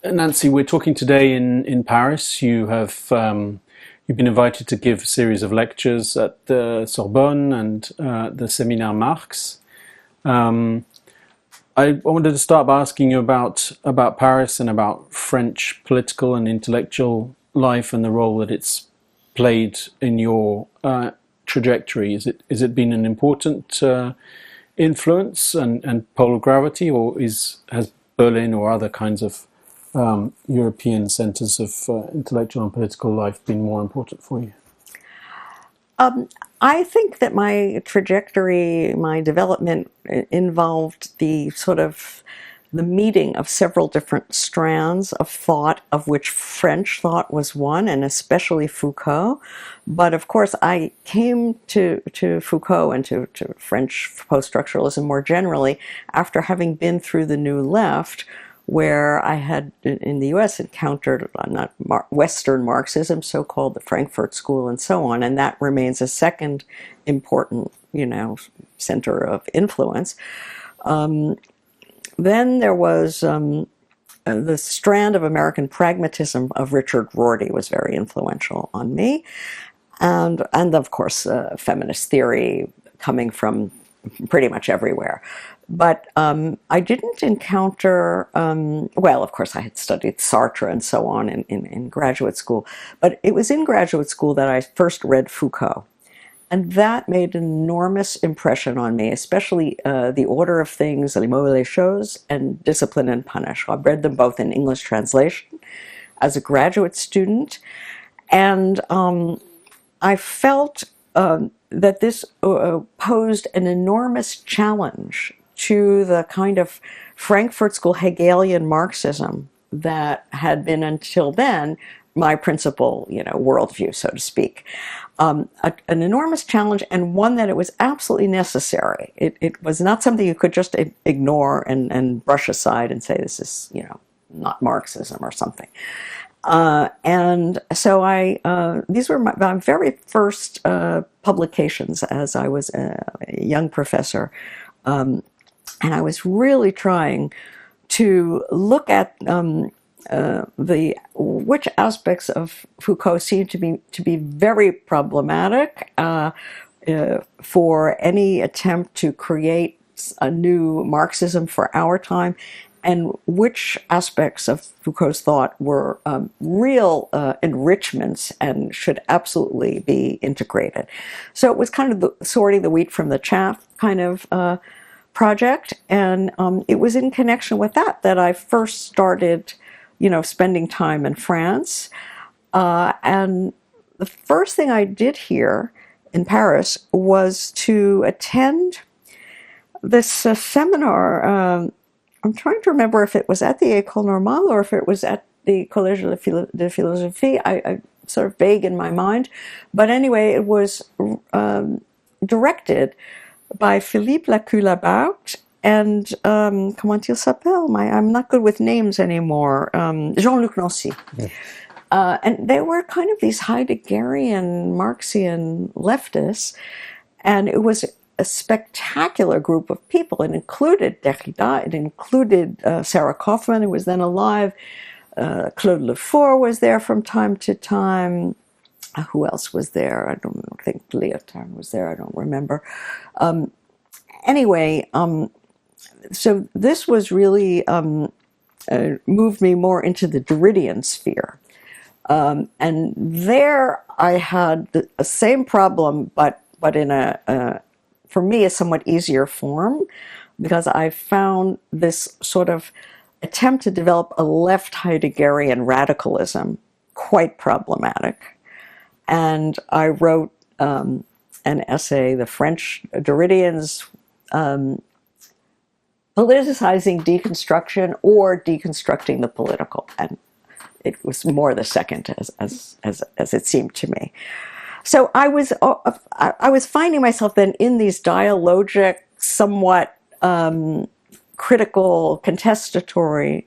Nancy, we're talking today in Paris. You've been invited to give a series of lectures at the Sorbonne and the Séminaire Marx. I wanted to start by asking you about Paris and about French political and intellectual life and the role that it's played in your trajectory. Is it been an important influence and pole of gravity, or has Berlin or other kinds of European centres of intellectual and political life been more important for you? I think that my trajectory, my development involved the meeting of several different strands of thought, of which French thought was one, and especially Foucault. But of course, I came to Foucault and to French post-structuralism more generally after having been through the New Left, where I had, in the US, encountered Western Marxism, so-called the Frankfurt School and so on, and that remains a second important, center of influence. Then there was the strand of American pragmatism of Richard Rorty was very influential on me, and of course feminist theory coming from pretty much everywhere. But I didn't encounter, well, of course I had studied Sartre and so on in graduate school, but it was in graduate school that I first read Foucault. And that made an enormous impression on me, especially The Order of Things, Les Mots et les Choses, and Discipline and Punish. I've read them both in English translation as a graduate student, and I felt that this posed an enormous challenge to the kind of Frankfurt School Hegelian Marxism that had been until then my principal, worldview, so to speak. An enormous challenge, and one that it was absolutely necessary. It was not something you could just ignore and brush aside and say this is, not Marxism or something. And so these were my very first publications as I was a young professor. And I was really trying to look at which aspects of Foucault seemed to be very problematic for any attempt to create a new Marxism for our time, and which aspects of Foucault's thought were real enrichments and should absolutely be integrated. So it was kind of sorting the wheat from the chaff kind of project, and it was in connection with that I first started, spending time in France. And the first thing I did here in Paris was to attend this seminar. I'm trying to remember if it was at the École Normale or if it was at the Collège de Philosophie. I sort of vague in my mind. But anyway, it was directed by Philippe Lacoue-Labarthe and comment il s'appelle? I'm not good with names anymore. Jean-Luc Nancy. Yeah. And they were kind of these Heideggerian, Marxian leftists, and it was a spectacular group of people. It included Derrida, it included Sarah Kaufman, who was then alive. Claude Lefort was there from time to time. Who else was there? I don't think Lyotard was there. I don't remember. Anyway, so this was really moved me more into the Derridian sphere. And there I had the same problem, but in for me, a somewhat easier form, because I found this sort of attempt to develop a left Heideggerian radicalism quite problematic. And I wrote an essay, The French Derridians, Politicizing Deconstruction or Deconstructing the Political. And it was more the second, as it seemed to me. So I was finding myself then in these dialogic, somewhat critical, contestatory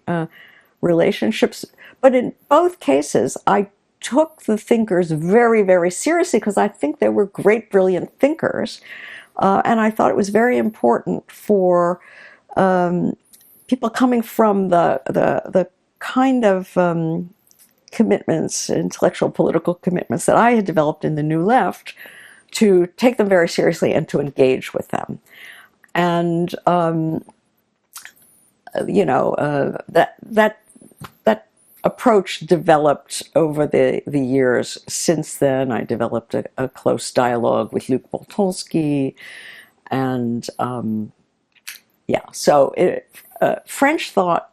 relationships. But in both cases, I took the thinkers very, very seriously because I think they were great, brilliant thinkers. And I thought it was very important for people coming from the kind of commitments, intellectual political commitments that I had developed in the New Left, to take them very seriously and to engage with them. And that approach developed over the years. Since then, I developed a close dialogue with Luc Boltanski, and French thought.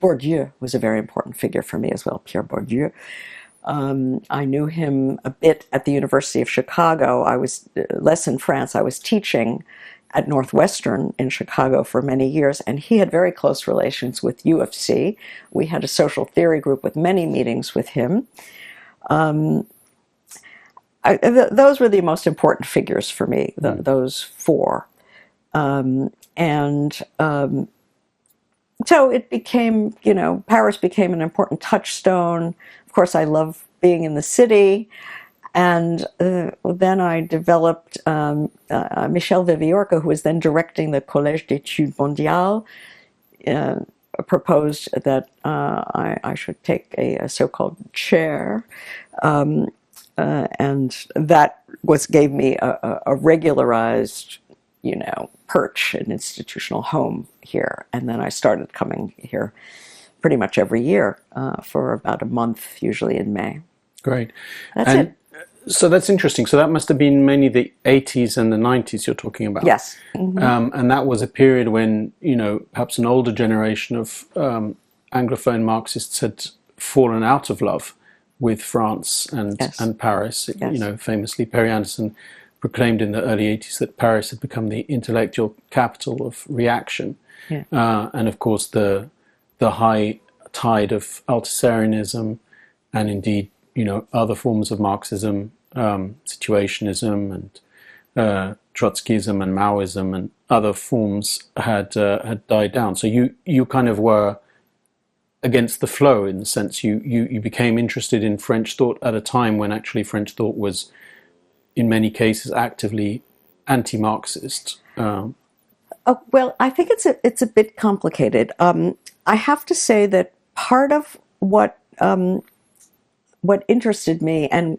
Bourdieu was a very important figure for me as well, Pierre Bourdieu. I knew him a bit at the University of Chicago. I was less in France. I was teaching at Northwestern in Chicago for many years, and he had very close relations with UFC. We had a social theory group with many meetings with him. Those were the most important figures for me, those four. So it became, Paris became an important touchstone. Of course, I love being in the city. And then I developed Michel Viviorca, who was then directing the Collège d'Études Mondiales, proposed that I should take a so-called chair. And that gave me a regularized, perch, an institutional home here. And then I started coming here pretty much every year for about a month, usually in May. Great. That's it. So that's interesting. So that must have been mainly the 80s and the 90s you're talking about. Yes. Mm-hmm. And that was a period when, perhaps an older generation of Anglophone Marxists had fallen out of love with France and Paris. Yes. Famously, Perry Anderson proclaimed in the early 80s that Paris had become the intellectual capital of reaction. Yeah. And of course, the high tide of Althusserianism and indeed, other forms of Marxism, situationism and Trotskyism and Maoism and other forms had died down. So you kind of were against the flow, in the sense you became interested in French thought at a time when actually French thought was, in many cases, actively anti-Marxist. Well, I think it's a bit complicated. I have to say that part of what interested me and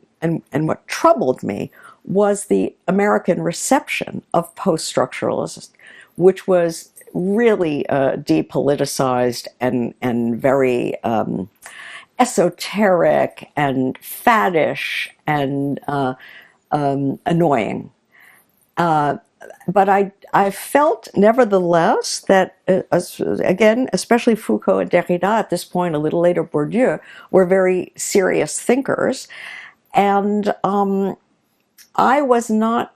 what troubled me was the American reception of post-structuralism, which was really depoliticized and very esoteric and faddish and annoying. But I felt, nevertheless, that, again, especially Foucault and Derrida, at this point, a little later Bourdieu, were very serious thinkers. And I was not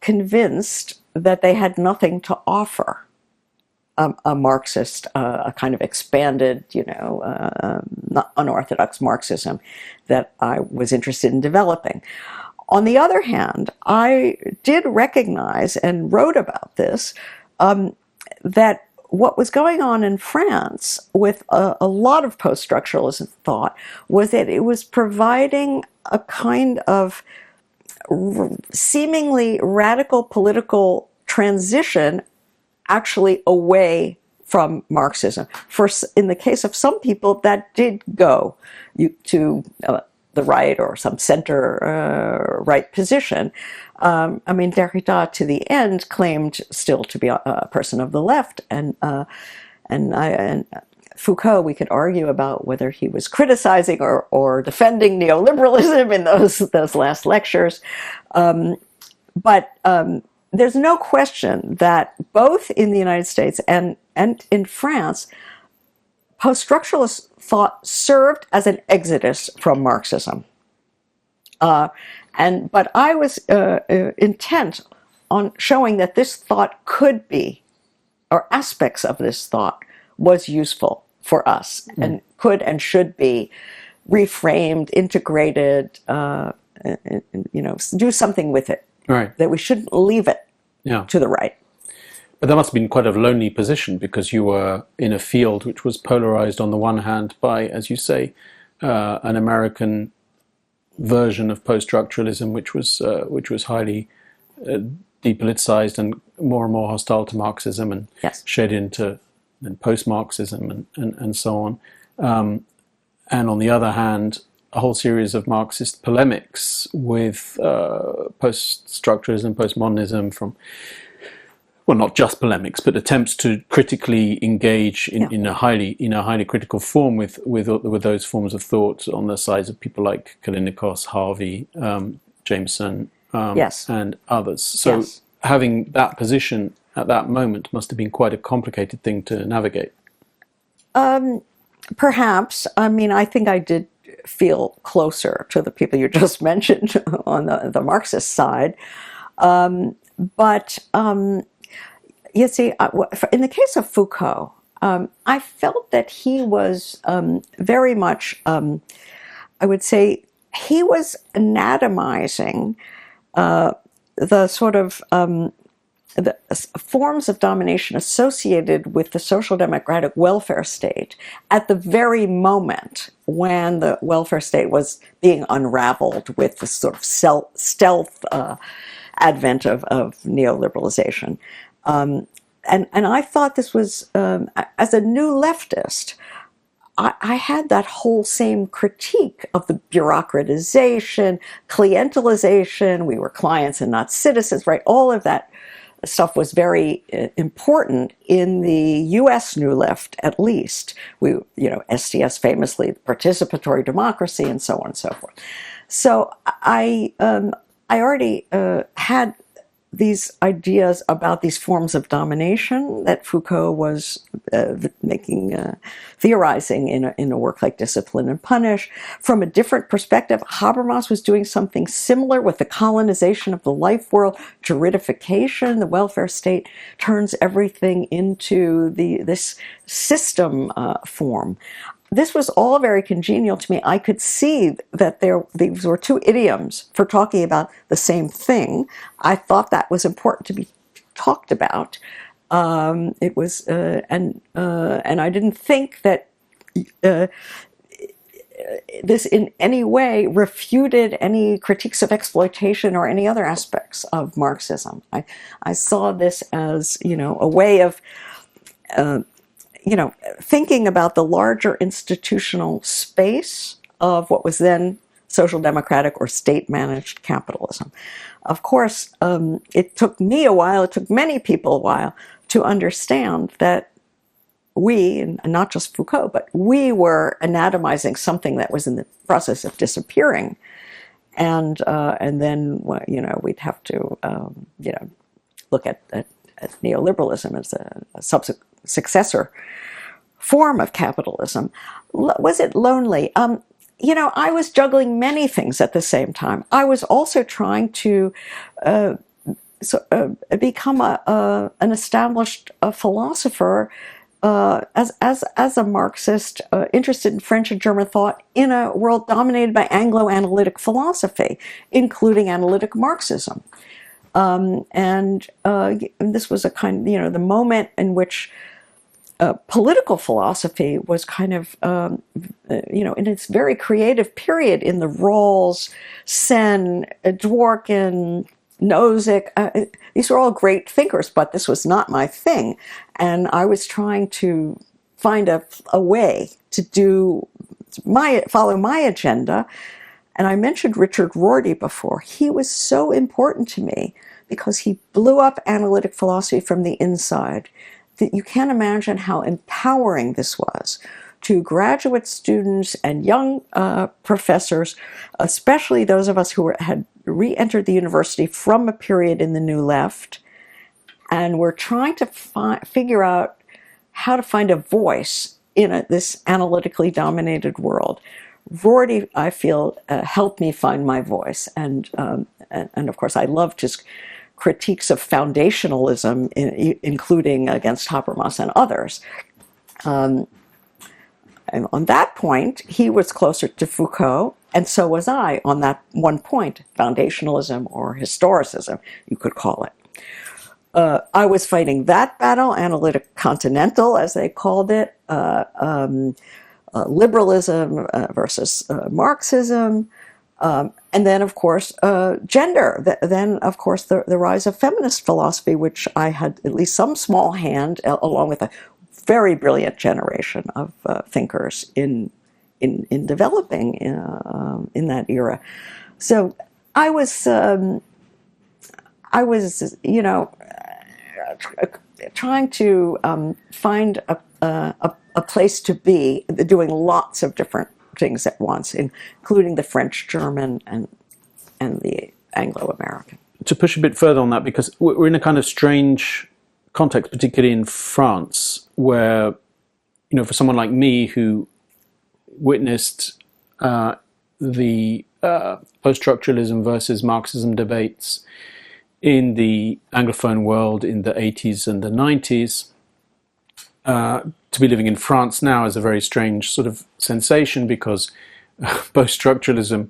convinced that they had nothing to offer a Marxist, a kind of expanded, unorthodox Marxism that I was interested in developing. On the other hand, I did recognize and wrote about this, that what was going on in France with a lot of post-structuralism thought was that it was providing a kind of seemingly radical political transition actually away from Marxism. In the case of some people, that did go to the right or some center right position. Derrida to the end claimed still to be a person of the left, and Foucault, we could argue about whether he was criticizing or defending neoliberalism in those last lectures. But there's no question that both in the United States and in France, post-structuralist thought served as an exodus from Marxism. But I was intent on showing that this thought could be, or aspects of this thought was useful for us, and could and should be reframed, integrated, do something with it. Right. That we shouldn't leave it to the right. But that must have been quite a lonely position, because you were in a field which was polarized on the one hand by, as you say, an American version of post-structuralism, which was highly depoliticized and more hostile to Marxism, and shed into post-Marxism and so on. and on the other hand, a whole series of Marxist polemics with post-structuralism, postmodernism from, well, not just polemics, but attempts to critically engage in a highly critical form with those forms of thought on the sides of people like Kalinikos, Harvey, Jameson, and others. So having that position at that moment must have been quite a complicated thing to navigate. Perhaps. I mean, I think I did feel closer to the people you just mentioned on the Marxist side. But you see, in the case of Foucault, I felt that he was very much, I would say, he was anatomizing the sort of the forms of domination associated with the social democratic welfare state at the very moment when the welfare state was being unraveled with the sort of stealth advent of neoliberalization. And I thought this was, as a new leftist, I had that whole same critique of the bureaucratization, clientelization, we were clients and not citizens, right? All of that stuff was very important in the U.S. New Left, at least. SDS famously, participatory democracy, and so on and so forth. So I already had these ideas about these forms of domination that Foucault was theorizing in a work like Discipline and Punish. From a different perspective, Habermas was doing something similar with the colonization of the life world, juridification. The welfare state turns everything into this system form. This was all very congenial to me. I could see that these were two idioms for talking about the same thing. I thought that was important to be talked about. It was, and I didn't think that this in any way refuted any critiques of exploitation or any other aspects of Marxism. I saw this as, a way of thinking about the larger institutional space of what was then social democratic or state-managed capitalism. Of course, it took me a while, it took many people a while to understand that we, and not just Foucault, but we were anatomizing something that was in the process of disappearing. And then, we'd have to, look at neoliberalism as a successor form of capitalism. Was it lonely? I was juggling many things at the same time. I was also trying to become an established philosopher as a Marxist, interested in French and German thought in a world dominated by Anglo-analytic philosophy, including analytic Marxism. And this was a kind of, the moment in which political philosophy was kind of, in its very creative period in the Rawls, Sen, Dworkin, Nozick. These were all great thinkers, but this was not my thing. And I was trying to find a way to follow my agenda. And I mentioned Richard Rorty before. He was so important to me because he blew up analytic philosophy from the inside. That you can't imagine how empowering this was to graduate students and young professors, especially those of us who had re-entered the university from a period in the New Left, and were trying to figure out how to find a voice in this analytically dominated world. Rorty, I feel, helped me find my voice, and of course I loved his critiques of foundationalism, including against Habermas and others. And on that point, he was closer to Foucault, and so was I on that one point, foundationalism or historicism, you could call it. I was fighting that battle, analytic continental, as they called it, liberalism versus Marxism, and then, of course, gender. Then, of course, the rise of feminist philosophy, which I had at least some small hand, along with a very brilliant generation of thinkers in developing in that era. So I was trying to find a place to be, doing lots of different things at once, including the French, German, and the Anglo-American. To push a bit further on that, because we're in a kind of strange context, particularly in France, where, for someone like me who witnessed the post-structuralism versus Marxism debates in the Anglophone world in the 80s and the 90s, to be living in France now is a very strange sort of sensation, because post-structuralism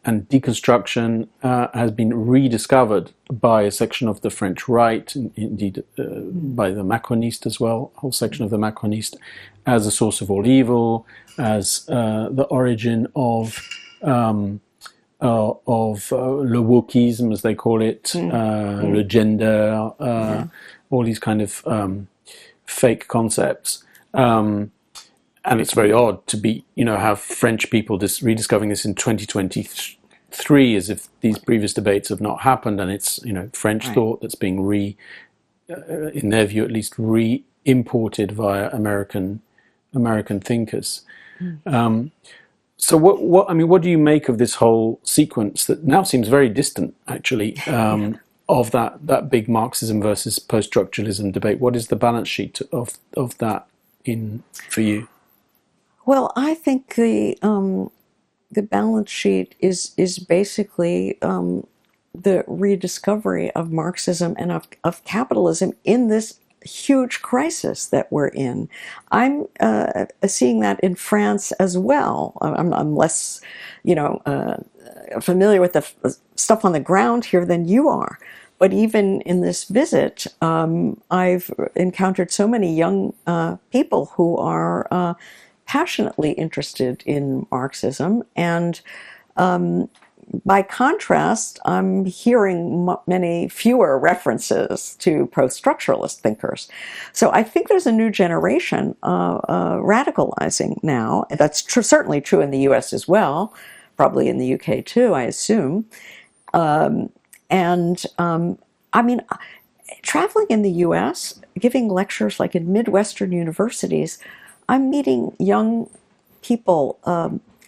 and deconstruction has been rediscovered by a section of the French right, indeed by the Macronists as well, a whole section of the Macronists, as a source of all evil, as the origin of le wokisme, as they call it, le gender, all these kind of fake concepts. And it's very odd to be, have French people rediscovering this in 2023, as if these previous debates have not happened, and it's, French thought that's being in their view at least, re-imported via American thinkers. So what do you make of this whole sequence that now seems very distant, actually, of that big Marxism versus post-structuralism debate? What is the balance sheet of that for you? Well, I think the balance sheet is basically the rediscovery of Marxism and of capitalism in this huge crisis that we're in. I'm seeing that in France as well. I'm less, familiar with the stuff on the ground here than you are. But even in this visit, I've encountered so many young people who are passionately interested in Marxism, and by contrast, I'm hearing many fewer references to post-structuralist thinkers. So I think there's a new generation radicalizing now. That's certainly true in the US as well, probably in the UK too, I assume. Traveling in the US, giving lectures like in Midwestern universities, I'm meeting young people,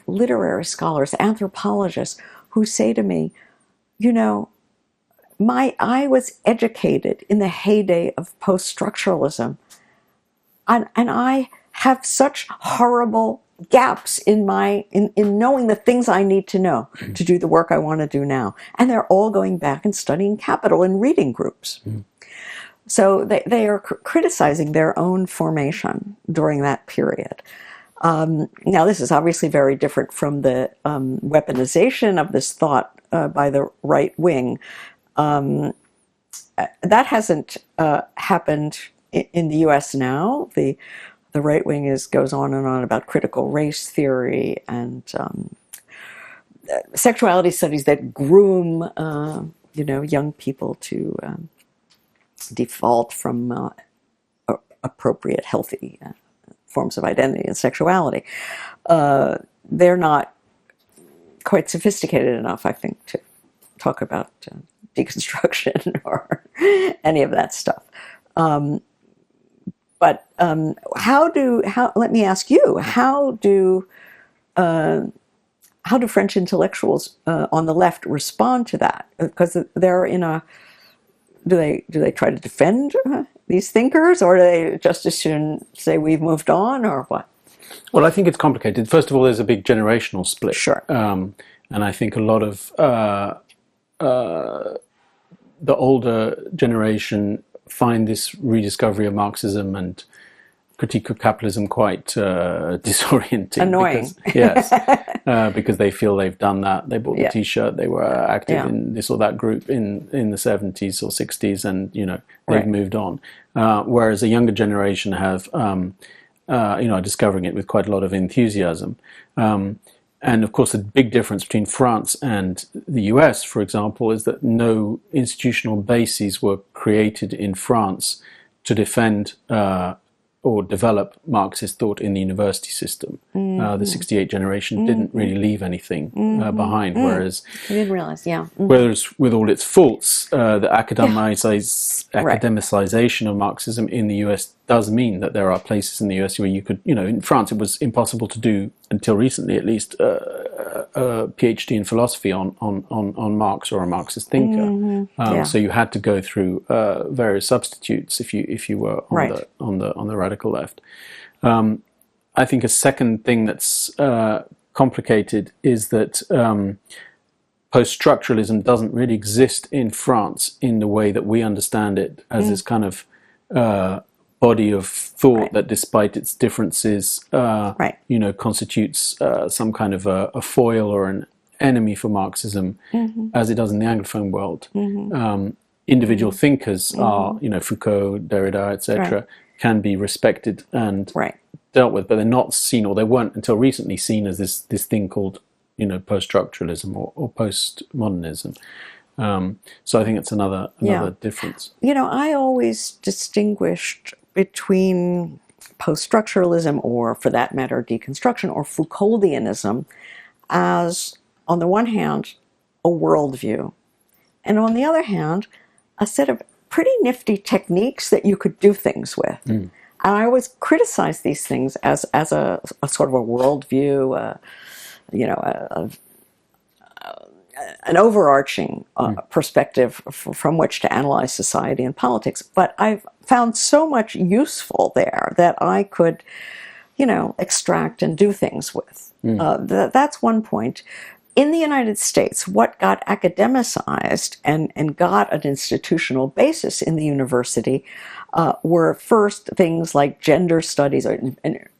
literary scholars, anthropologists, who say to me, I was educated in the heyday of post-structuralism, and I have such horrible gaps in knowing the things I need to know to do the work I want to do now. And they're all going back and studying capital in reading groups. So they are criticizing their own formation during that period. Now, this is obviously very different from the weaponization of this thought by the right wing. That hasn't happened in the US now. The right wing goes on and on about critical race theory and sexuality studies that groom, young people to default from appropriate, healthy forms of identity and sexuality. They're not quite sophisticated enough, I think, to talk about deconstruction or any of that stuff. But let me ask you, how do French intellectuals on the left respond to that? Because they're in a, do they try to defend these thinkers, or do they just as soon say we've moved on, or what? Well, I think it's complicated. First of all, there's a big generational split. Sure. And I think a lot of the older generation find this rediscovery of Marxism and critique of capitalism quite disorienting. Annoying. Because they feel they've done that. They bought the T-shirt. They were active in this or that group in the 70s or 60s, and they've moved on. Whereas a younger generation have are discovering it with quite a lot of enthusiasm. And of course, the big difference between France and the US, for example, is that no institutional bases were created in France to defend or develop Marxist thought in the university system. The 68 generation didn't really leave anything behind, whereas I didn't realize, whereas with all its faults, the academicization of Marxism in the US does mean that there are places in the US where you could, in France it was impossible to do, until recently at least, a PhD in philosophy on Marx or a Marxist thinker. So you had to go through various substitutes if you were on the radical left. I think a second thing that's complicated is that post-structuralism doesn't really exist in France in the way that we understand it, as this kind of body of thought that, despite its differences, constitutes some kind of a foil or an enemy for Marxism, as it does in the Anglophone world. Individual thinkers are, Foucault, Derrida, etc., can be respected and dealt with, but they're not seen, or they weren't until recently seen, as this thing called, post-structuralism or postmodernism. So I think it's another difference. I always distinguished between post-structuralism, or for that matter deconstruction, or Foucauldianism, as on the one hand a worldview, and on the other hand a set of pretty nifty techniques that you could do things with. And I always criticize these things as a sort of a worldview, an overarching perspective from which to analyze society and politics. But I've found so much useful there that I could, extract and do things with. That's one point. In the United States, what got academicized and got an institutional basis in the university were first things like gender studies, or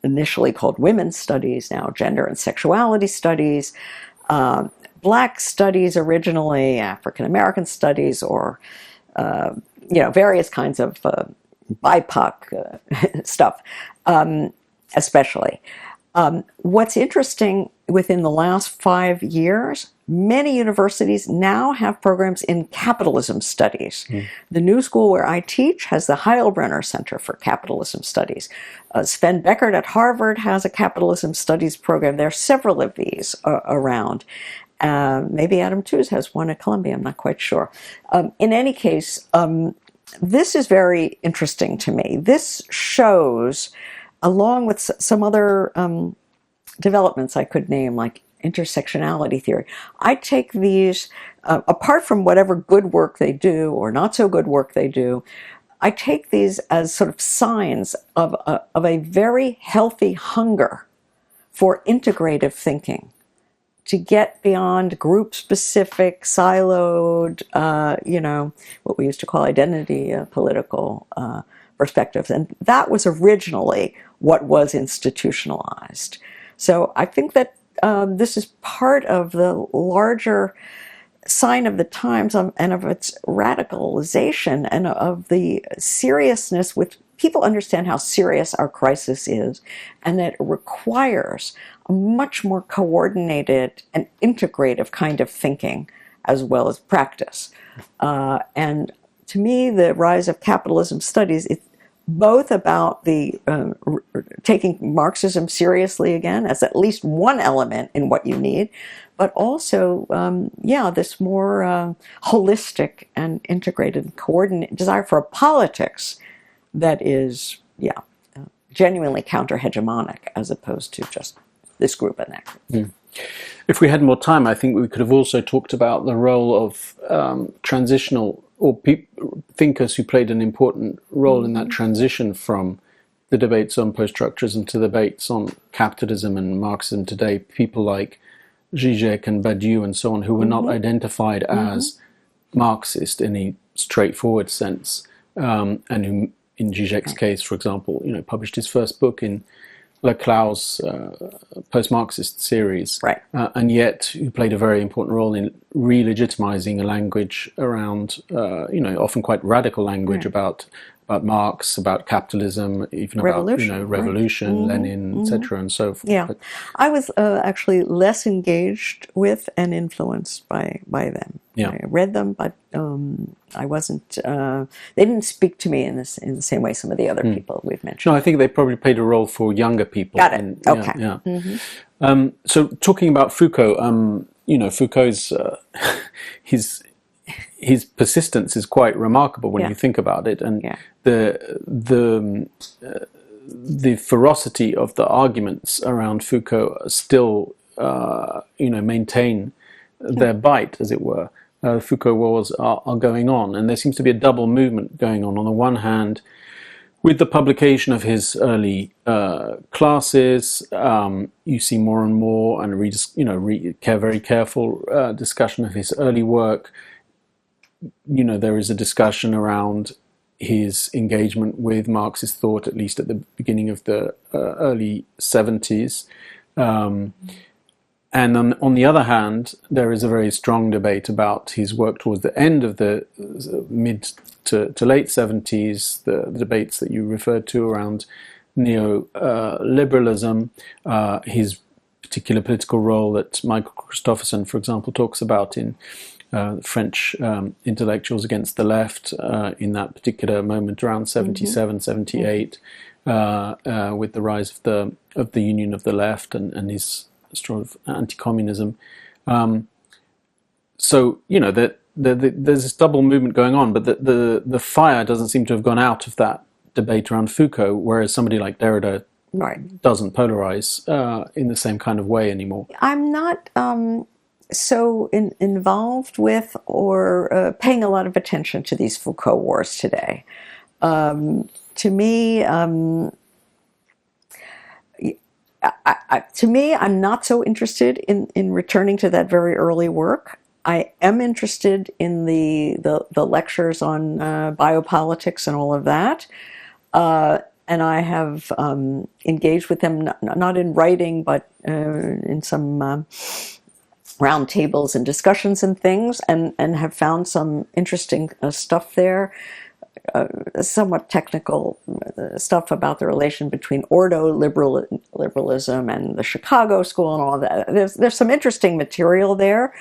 initially called women's studies, now gender and sexuality studies, Black studies originally, African American studies, or various kinds of BIPOC stuff, especially. What's interesting, within the last 5 years, many universities now have programs in capitalism studies. The new school where I teach has the Heilbronner Center for Capitalism Studies. Sven Beckert at Harvard has a capitalism studies program. There are several of these around. Maybe Adam Tooze has one at Columbia, I'm not quite sure. In any case, this is very interesting to me. This shows, along with some other developments I could name, like intersectionality theory, I take these, apart from whatever good work they do or not so good work they do, I take these as sort of signs of a very healthy hunger for integrative thinking, to get beyond group-specific, siloed, what we used to call identity political perspectives. And that was originally what was institutionalized. So I think that this is part of the larger sign of the times and of its radicalization and of the seriousness with people understand how serious our crisis is, and that it requires a much more coordinated and integrative kind of thinking as well as practice. And to me, the rise of capitalism studies, it's both about the taking Marxism seriously again as at least one element in what you need, but also, this more holistic and integrated, coordinated desire for a politics that is, genuinely counter-hegemonic, as opposed to just this group and that group. If we had more time, I think we could have also talked about the role of transitional or thinkers who played an important role in that transition from the debates on post-structuralism to the debates on capitalism and Marxism today. People like Zizek and Badiou and so on, who were not identified as Marxist in a straightforward sense, and who, in Zizek's case, for example, published his first book in Leclerc's post-Marxist series, and yet who played a very important role in re-legitimizing a language around, often quite radical language about Marx, about capitalism, even Revolution, about revolution, Lenin, etc., and so forth. Yeah, But, I was actually less engaged with and influenced by them. Yeah. I read them, but I wasn't. They didn't speak to me in the same way some of the other people we've mentioned. no, I think they probably played a role for younger people. Got it. Okay. Yeah. So talking about Foucault, Foucault's his persistence is quite remarkable when you think about it, and the ferocity of the arguments around Foucault still, maintain their bite, as it were. Foucault wars are going on, and there seems to be a double movement going on. On the one hand, with the publication of his early classes, you see more and more, and very careful discussion of his early work. There is a discussion around his engagement with Marxist thought, at least at the beginning of the early 70s. And on the other hand, there is a very strong debate about his work towards the end of the mid to late 70s, the debates that you referred to around neoliberalism, his particular political role that Michael Christopherson, for example, talks about in French intellectuals against the left in that particular moment around 77, 78, with the rise of the Union of the Left and his sort of anti-communism. So there's this double movement going on, but the fire doesn't seem to have gone out of that debate around Foucault, whereas somebody like Derrida doesn't polarize in the same kind of way anymore. I'm not so involved with or paying a lot of attention to these Foucault wars today. To me, I'm not so interested in returning to that very early work. I am interested in the lectures on biopolitics and all of that. And I have engaged with them, not in writing, but in some roundtables and discussions and things, and have found some interesting stuff there. Somewhat technical stuff about the relation between Ordo liberalism and the Chicago School and all that. There's some interesting material there,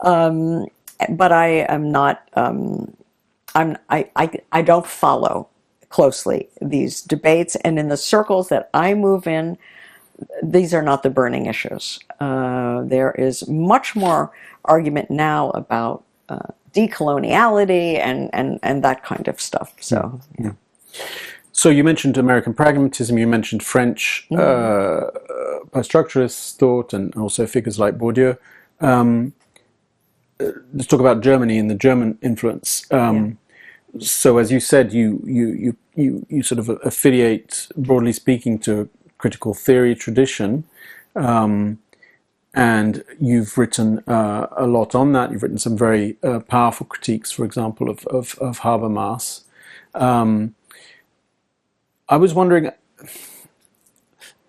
but I am not. I don't follow closely these debates, and in the circles that I move in, these are not the burning issues. There is much more argument now about decoloniality and that kind of stuff. So, yeah. So you mentioned American pragmatism. You mentioned French post-structuralist thought, and also figures like Bourdieu. Let's talk about Germany and the German influence. So, as you said, you sort of affiliate, broadly speaking, to a critical theory tradition. And you've written a lot on that. You've written some very powerful critiques, for example, of Habermas. I was wondering,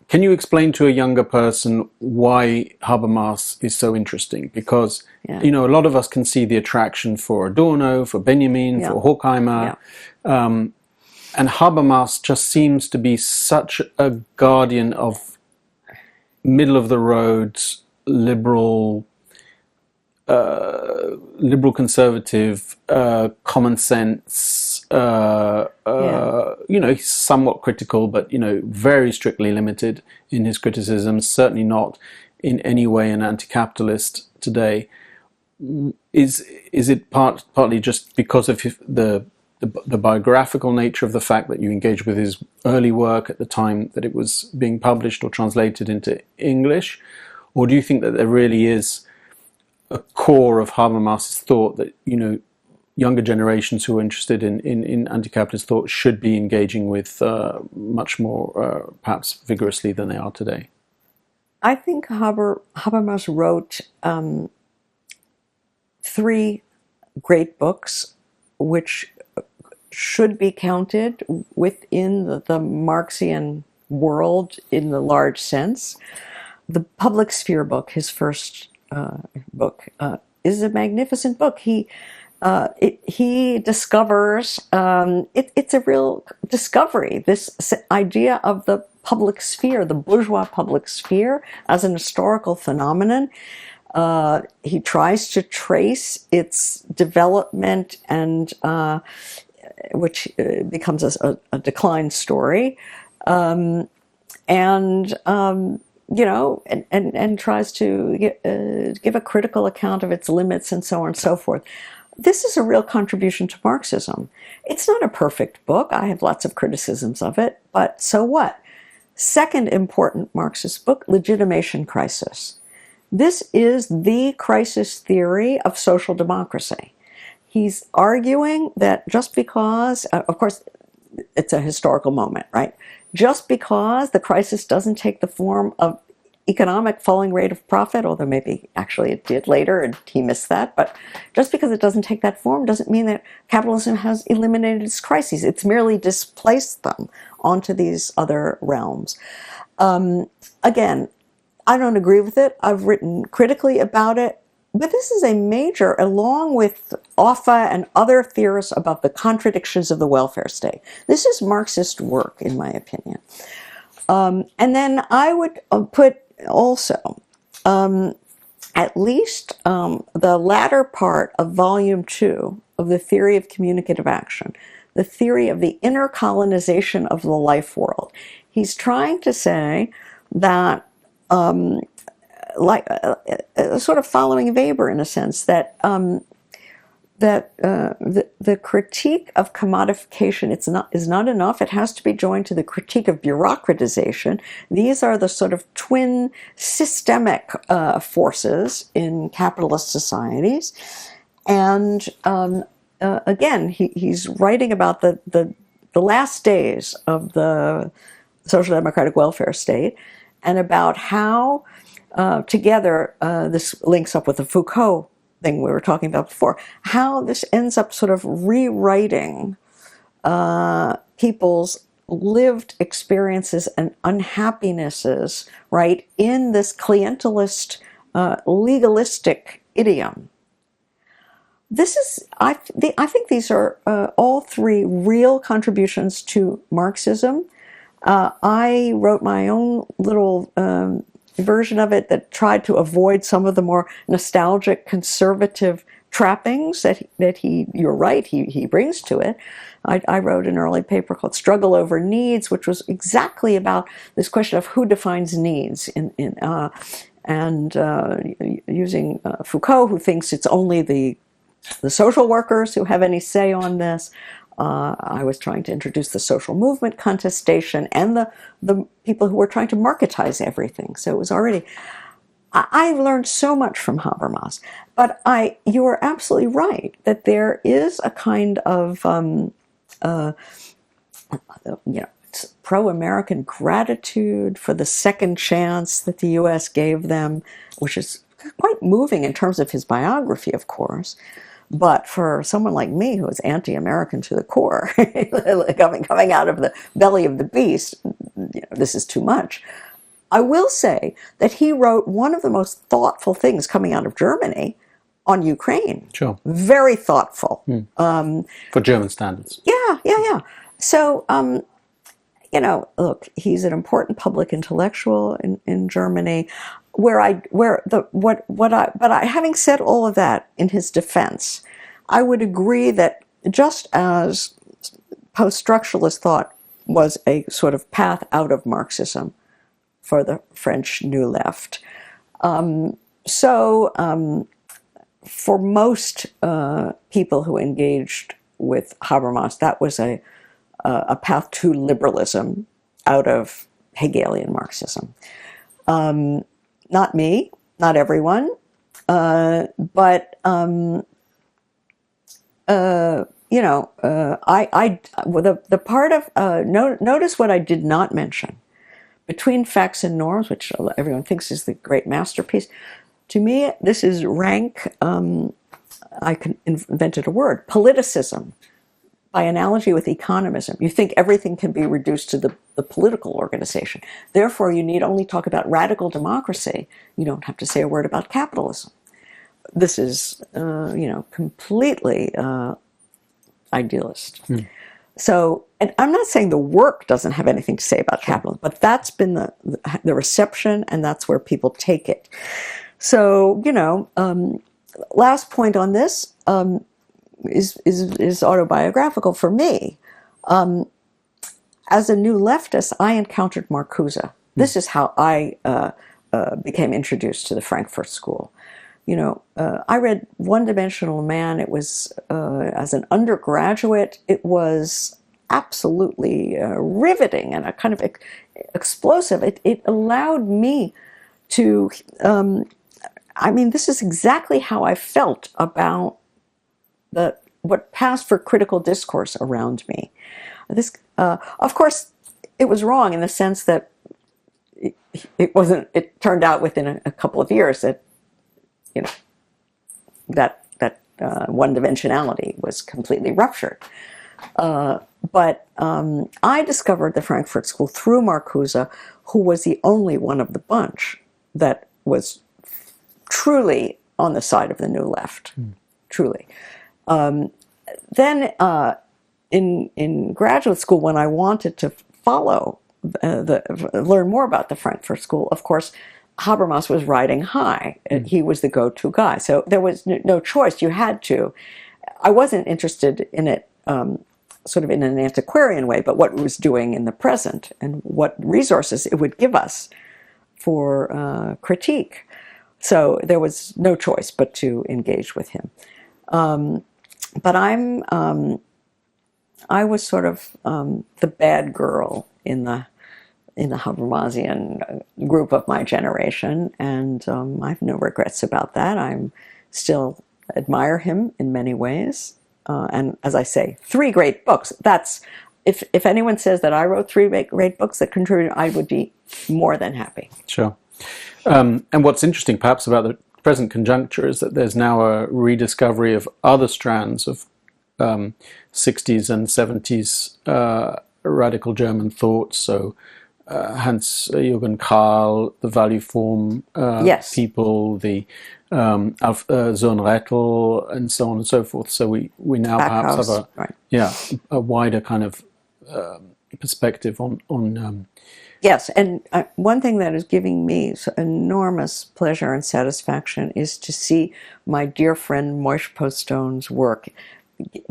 can you explain to a younger person why Habermas is so interesting? Because, a lot of us can see the attraction for Adorno, for Benjamin, for Horkheimer. And Habermas just seems to be such a guardian of middle-of-the-road, liberal conservative, common sense, he's somewhat critical, but, very strictly limited in his criticisms, certainly not in any way an anti-capitalist today. Is it partly just because of the biographical nature of the fact that you engaged with his early work at the time that it was being published or translated into English? Or do you think that there really is a core of Habermas's thought that, younger generations who are interested in anti-capitalist thought should be engaging with much more, perhaps vigorously than they are today? I think Habermas wrote 3 great books, which should be counted within the Marxian world in the large sense. The Public Sphere book, his first book, is a magnificent book. He he discovers, it's a real discovery, this idea of the public sphere, the bourgeois public sphere as an historical phenomenon. He tries to trace its development, and which becomes a decline story, and tries to give a critical account of its limits and so on and so forth. This is a real contribution to Marxism. It's not a perfect book. I have lots of criticisms of it, but so what? Second important Marxist book, Legitimation Crisis. This is the crisis theory of social democracy. He's arguing that just because, of course, it's a historical moment, right? Just because the crisis doesn't take the form of economic falling rate of profit, although maybe actually it did later and he missed that, but just because it doesn't take that form doesn't mean that capitalism has eliminated its crises. It's merely displaced them onto these other realms. Again, I don't agree with it. I've written critically about it, but this is a major, along with Offa and other theorists about the contradictions of the welfare state. This is Marxist work, in my opinion. And then I would put also at least the latter part of volume 2 of the theory of communicative action, the theory of the inner colonization of the life world. He's trying to say that, sort of following Weber in a sense, that the critique of commodification is not enough. It has to be joined to the critique of bureaucratization. These are the sort of twin systemic forces in capitalist societies. And again, he's writing about the last days of the social democratic welfare state, and about how together, this links up with the Foucault thing we were talking about before, how this ends up sort of rewriting people's lived experiences and unhappinesses, right, in this clientelist, legalistic idiom. This is, I think these are all three real contributions to Marxism. I wrote my own little version of it that tried to avoid some of the more nostalgic conservative trappings that you're right, he brings to it. I wrote an early paper called Struggle Over Needs, which was exactly about this question of who defines needs, and using Foucault, who thinks it's only the social workers who have any say on this. I was trying to introduce the social movement contestation and the people who were trying to marketize everything. So it was already, I learned so much from Habermas. But you are absolutely right that there is a kind of, pro-American gratitude for the second chance that the U.S. gave them, which is quite moving in terms of his biography, of course. But for someone like me, who is anti-American to the core, coming out of the belly of the beast, this is too much. I will say that he wrote one of the most thoughtful things coming out of Germany on Ukraine. Sure. Very thoughtful. For German standards. Yeah. So, look, he's an important public intellectual in Germany. Having said all of that in his defense, I would agree that just as post-structuralist thought was a sort of path out of Marxism for the French New Left, for most people who engaged with Habermas, that was a path to liberalism out of Hegelian Marxism. Not me, not everyone, but the part of notice what I did not mention. Between Facts and Norms, which everyone thinks is the great masterpiece, to me this is rank. I invented a word, politicism. By analogy with economism, you think everything can be reduced to the political organization. Therefore, you need only talk about radical democracy. You don't have to say a word about capitalism. this is, completely idealist. So, and I'm not saying the work doesn't have anything to say about capitalism, but that's been the reception, and that's where people take it. So, last point on this is autobiographical for me. As a new leftist, I encountered Marcuse. This is how I became introduced to the Frankfurt School. I read One-Dimensional Man. It was, as an undergraduate, it was absolutely riveting and a kind of explosive. It allowed me to, this is exactly how I felt about what passed for critical discourse around me. This, of course, it was wrong in the sense that it wasn't. It turned out within a couple of years that, that one-dimensionality was completely ruptured. But I discovered the Frankfurt School through Marcuse, who was the only one of the bunch that was truly on the side of the New Left, truly. Then in graduate school, when I wanted to follow, learn more about the Frankfurt School, of course, Habermas was riding high, and he was the go-to guy. So there was no choice. You had to. I wasn't interested in it sort of in an antiquarian way, but what it was doing in the present and what resources it would give us for critique. So there was no choice but to engage with him. But I was sort of the bad girl in the Habermasian group of my generation, and I have no regrets about that. I'm still admire him in many ways, and as I say, 3 great books. That's if anyone says that I wrote 3 great books that contributed, I would be more than happy. Sure. And what's interesting, perhaps, about the present conjuncture is that there's now a rediscovery of other strands of 60s and 70s radical German thought. So Hans-Jürgen Karl, the value form people, the Sören Rettel, and so on and so forth. So we now perhaps have a wider kind of perspective on yes, and one thing that is giving me enormous pleasure and satisfaction is to see my dear friend Moishe Postone's work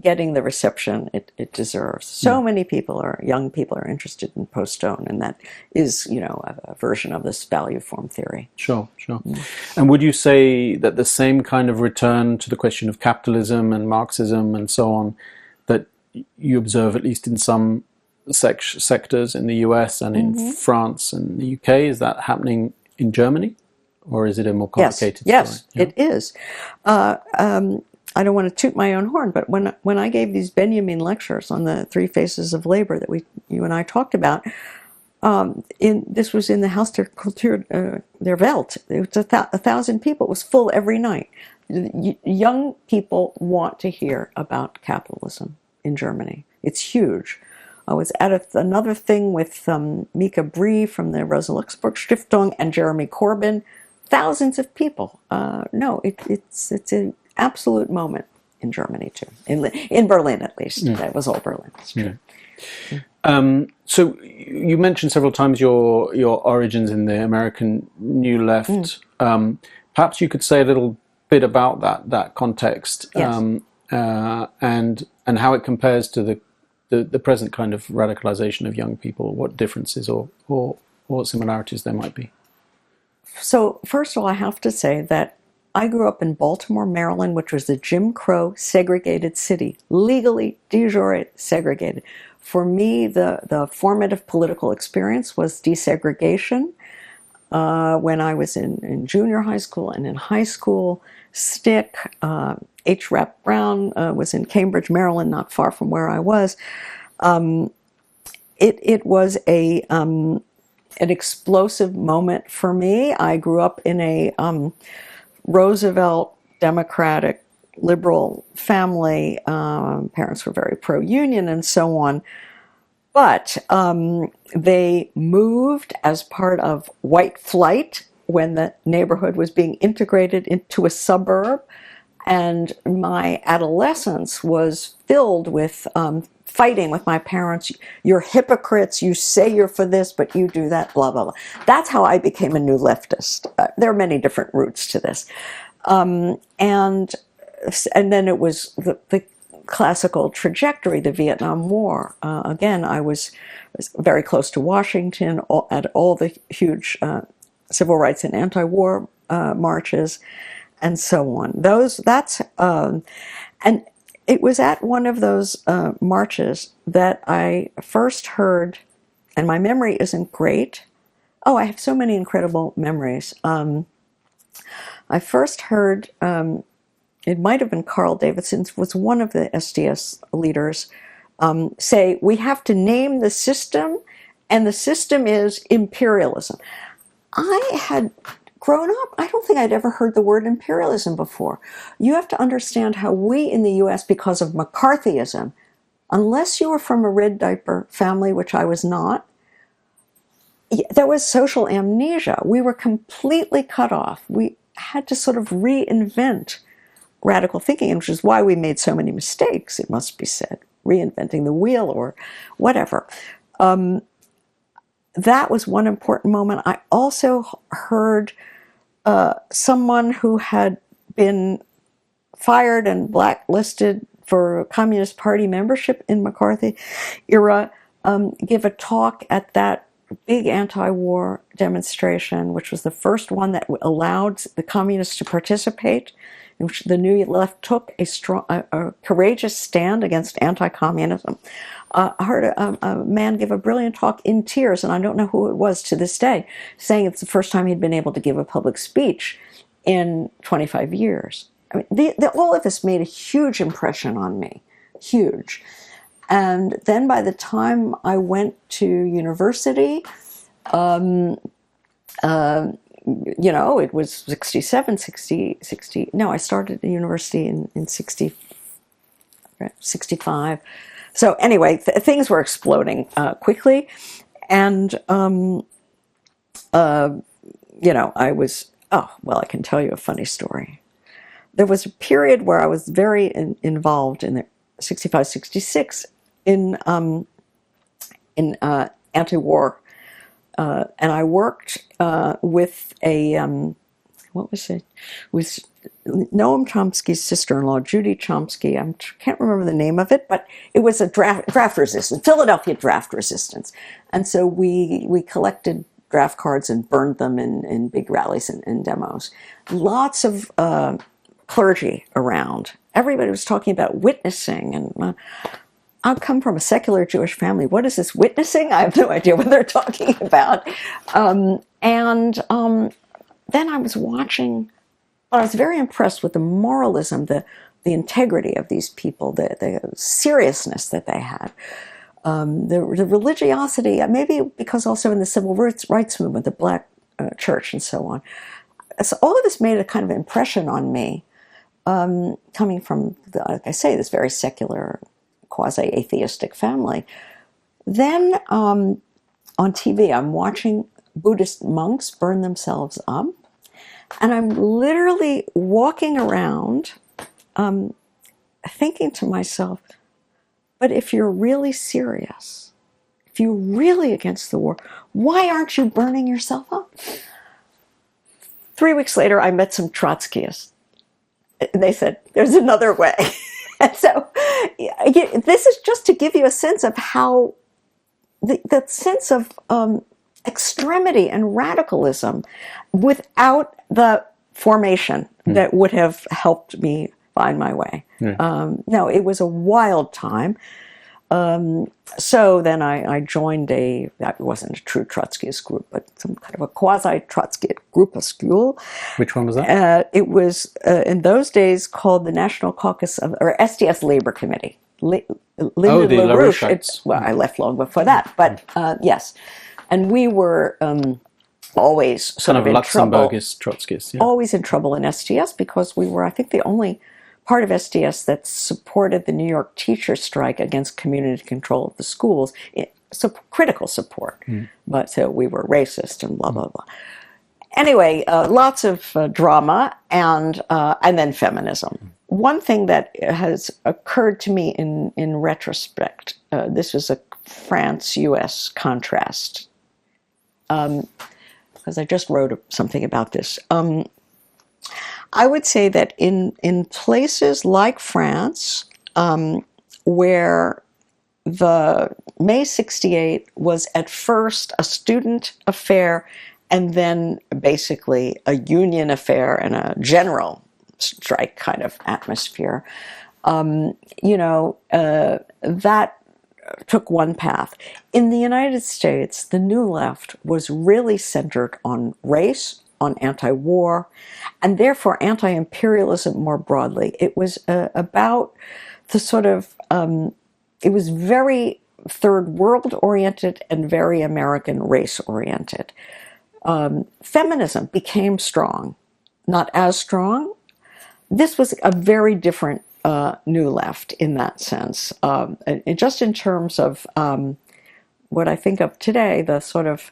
getting the reception it deserves. So many young people are interested in Postone, and that is, a version of this value form theory. Sure. And would you say that the same kind of return to the question of capitalism and Marxism and so on that you observe, at least in some sectors in the US and in France and the UK, is that happening in Germany? Or is it a more complicated story? Yes, it is. I don't want to toot my own horn, but when I gave these Benjamin lectures on the 3 phases of labor that you and I talked about, this was in the Haus der Kultur der Welt. It was 1,000 people. It was full every night. Young people want to hear about capitalism in Germany. It's huge. I was at another thing with Mika Brie from the Rosa Luxemburg Stiftung and Jeremy Corbyn. Thousands of people. It's an absolute moment in Germany too. In Berlin, at least. That was all Berlin. It's true. So you mentioned several times your origins in the American New Left. Perhaps you could say a little bit about that context, and how it compares to the present kind of radicalization of young people, what differences or similarities there might be. So first of all, I have to say that I grew up in Baltimore, Maryland, which was a Jim Crow segregated city, legally de jure segregated. For me, the formative political experience was desegregation. When I was in junior high school and in high school, SNCC, H. Rap Brown was in Cambridge, Maryland, not far from where I was. It was an explosive moment for me. I grew up in a Roosevelt, Democratic, liberal family. Parents were very pro-union and so on. But they moved as part of white flight when the neighborhood was being integrated into a suburb, and my adolescence was filled with fighting with my parents. You're hypocrites, you say you're for this, but you do that, blah, blah, blah. That's how I became a new leftist. There are many different routes to this. And then it was the classical trajectory, the Vietnam War. Again, I was very close to Washington at all the huge civil rights and anti-war marches, and so on. And it was at one of those marches that I first heard, and my memory isn't great. Oh, I have so many incredible memories. I first heard, it might have been Carl Davidson, was one of the SDS leaders, say, we have to name the system, and the system is imperialism. I had grown up, I don't think I'd ever heard the word imperialism before. You have to understand how we in the US, because of McCarthyism, unless you were from a red diaper family, which I was not, there was social amnesia. We were completely cut off. We had to sort of reinvent radical thinking, which is why we made so many mistakes, it must be said, reinventing the wheel or whatever. That was one important moment. I also heard someone who had been fired and blacklisted for Communist Party membership in McCarthy era give a talk at that big anti-war demonstration, which was the first one that allowed the communists to participate, in which the New Left took a courageous stand against anti-communism. I heard a man give a brilliant talk in tears, and I don't know who it was to this day, saying it's the first time he'd been able to give a public speech in 25 years. I mean, all of this made a huge impression on me, huge. And then by the time I went to university, it was 67, 60, no, I started at university in 65. So anyway, things were exploding quickly, and I was, I can tell you a funny story. There was a period where I was very involved in the 65, 66 in anti-war, and I worked with with Noam Chomsky's sister-in-law, Judy Chomsky. I can't remember the name of it, but it was a draft resistance, Philadelphia draft resistance. And so we collected draft cards and burned them in big rallies and demos. Lots of clergy around. Everybody was talking about witnessing, and I come from a secular Jewish family. What is this witnessing? I have no idea what they're talking about. Then I was watching. I was very impressed with the moralism, the integrity of these people, the seriousness that they had, the religiosity, maybe because also in the civil rights movement, the black church and so on. So all of this made a kind of impression on me, coming from, like I say, this very secular, quasi-atheistic family. Then on TV, I'm watching Buddhist monks burn themselves up. And I'm literally walking around thinking to myself, but if you're really serious, if you're really against the war, why aren't you burning yourself up? 3 weeks later, I met some Trotskyists. And they said, there's another way. And so this is just to give you a sense of how the sense of extremity and radicalism without the formation that would have helped me find my way. Yeah. No, it was a wild time. So then I joined that wasn't a true Trotskyist group, but some kind of a quasi-Trotskyist groupuscule. Which one was that? It was, in those days, called the National Caucus or SDS Labor Committee. Lyndon LaRouche. Well, I left long before that, but yes. And we were always sort of in trouble. Luxembourgist Trotskyists, yeah. Always in trouble in SDS because we were, I think, the only part of SDS that supported the New York teacher strike against community control of the schools. Critical support. But so we were racist and blah, blah, blah. Anyway, lots of drama and then feminism. One thing that has occurred to me in retrospect, this was a France-U.S. contrast, because I just wrote something about this. I would say that in places like France, where the May '68 was at first a student affair and then basically a union affair and a general strike kind of atmosphere, that took one path. In the United States, the New Left was really centered on race, on anti-war, and therefore anti-imperialism more broadly. It was about the sort of, it was very third world oriented and very American race oriented. Feminism became strong, not as strong. This was a very different New Left in that sense. Just in terms of what I think of today, the sort of,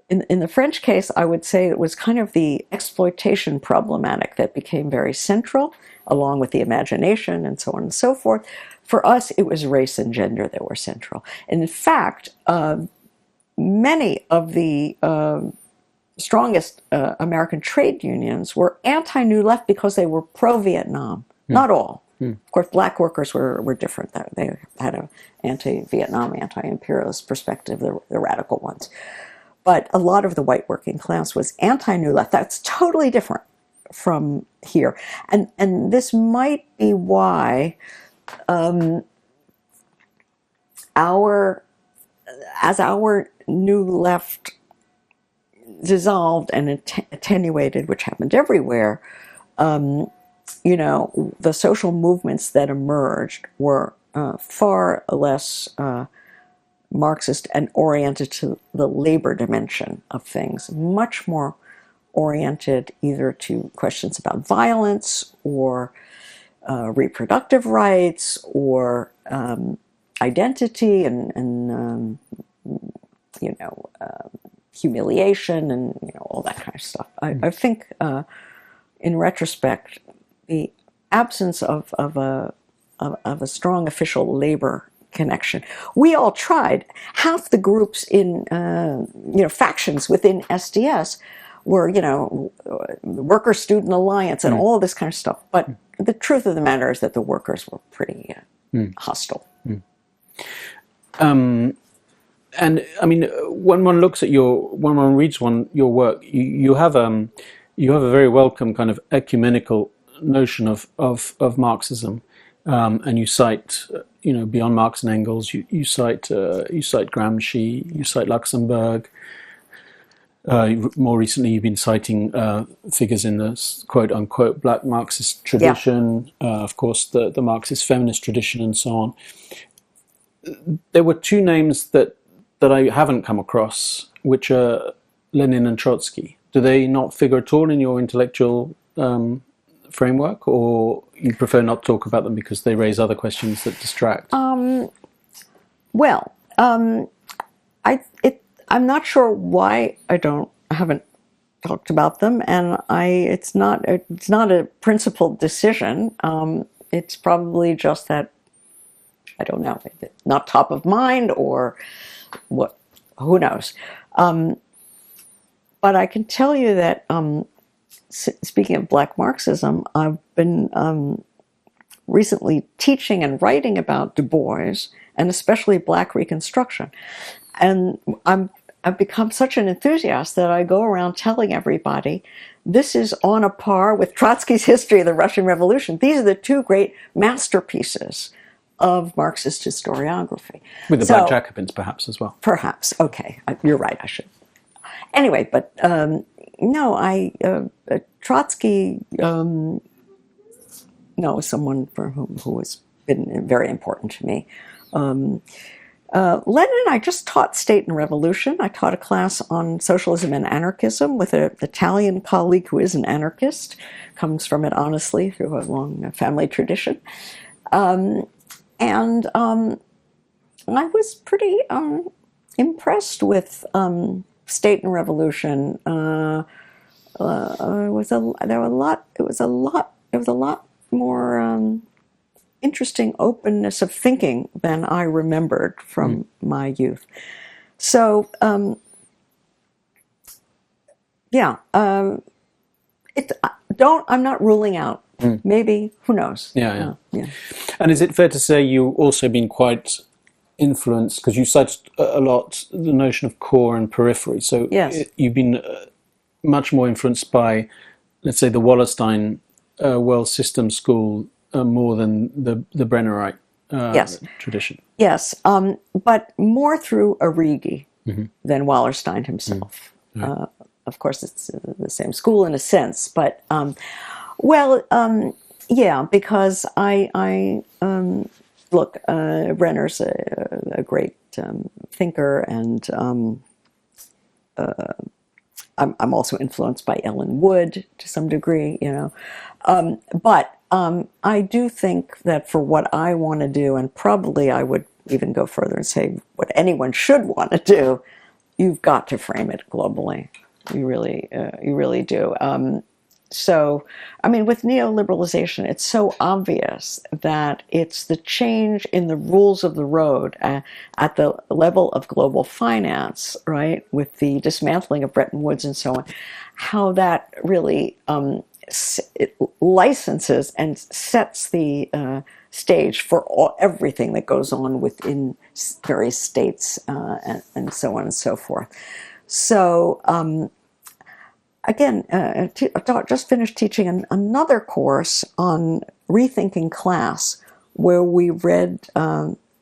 in the French case, I would say it was kind of the exploitation problematic that became very central, along with the imagination and so on and so forth. For us, it was race and gender that were central. And in fact, many of the strongest American trade unions were anti-New Left because they were pro-Vietnam. Not all. Of course, black workers were different. They had an anti-Vietnam, anti-imperialist perspective, the radical ones. But a lot of the white working class was anti-New Left. That's totally different from here. And this might be why as our New Left dissolved and attenuated, which happened everywhere, the social movements that emerged were far less Marxist and oriented to the labor dimension of things, much more oriented either to questions about violence or reproductive rights or identity and humiliation and all that kind of stuff. I think in retrospect, the absence of a strong official labor connection. We all tried. Half the groups in factions within SDS were Worker Student Alliance and all this kind of stuff. But the truth of the matter is that the workers were pretty hostile. And I mean, when one looks at when one reads your work, you have a very welcome kind of ecumenical notion of Marxism, and you cite beyond Marx and Engels, you cite Gramsci, you cite Luxemburg. More recently, you've been citing figures in the quote unquote black Marxist tradition, of course the Marxist feminist tradition, and so on. There were two names that I haven't come across, which are Lenin and Trotsky. Do they not figure at all in your intellectual framework, or you prefer not to talk about them because they raise other questions that distract? I'm not sure why I haven't talked about them, and it's not a principled decision. It's probably just that, I don't know, not top of mind or what, who knows. But I can tell you that, speaking of black Marxism, I've been recently teaching and writing about Du Bois, and especially black Reconstruction. And I've become such an enthusiast that I go around telling everybody, this is on a par with Trotsky's History of the Russian Revolution. These are the two great masterpieces of Marxist historiography. With the Black Jacobins, perhaps, as well. Perhaps. Okay. You're right. I should. Anyway, but Trotsky, someone who has been very important to me. Lenin, I just taught State and Revolution. I taught a class on socialism and anarchism with an Italian colleague who is an anarchist, comes from it honestly through a long family tradition. And I was pretty impressed with State and Revolution, it was a lot more interesting openness of thinking than I remembered from my youth. So, yeah, I'm not ruling out. Maybe, who knows? Yeah. And is it fair to say you've also been quite influenced, because you cite a lot the notion of core and periphery, so yes. You've been much more influenced by, let's say, the Wallerstein world system school more than the Brennerite yes. tradition. Yes, but more through Arrighi than Wallerstein himself. Right. Of course, it's the same school in a sense, but yeah, because I look, Brenner's a great thinker, and I'm also influenced by Ellen Wood to some degree, but I do think that for what I want to do, and probably I would even go further and say what anyone should want to do, you've got to frame it globally. You really do. So, I mean, with neoliberalization, it's so obvious that it's the change in the rules of the road at the level of global finance, right, with the dismantling of Bretton Woods and so on, how that really it licenses and sets the stage for everything that goes on within various states and so on and so forth. So, again, just finished teaching another course on rethinking class, where we read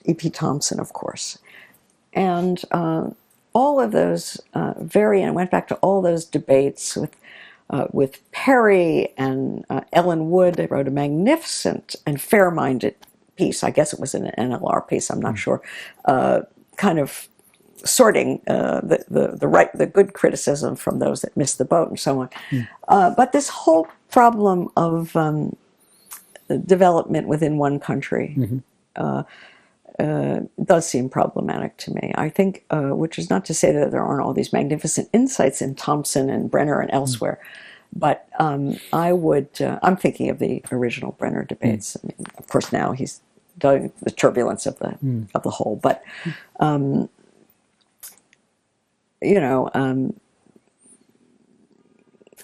E.P. Thompson, of course, and all of those I went back to all those debates with Perry and Ellen Wood. They wrote a magnificent and fair-minded piece. I guess it was an NLR piece. I'm not sure. Kind of sorting the good criticism from those that missed the boat and so on. But this whole problem of development within one country does seem problematic to me. I think, which is not to say that there aren't all these magnificent insights in Thompson and Brenner and elsewhere, but I'm thinking of the original Brenner debates. I mean, of course, now he's the turbulence of the whole, but.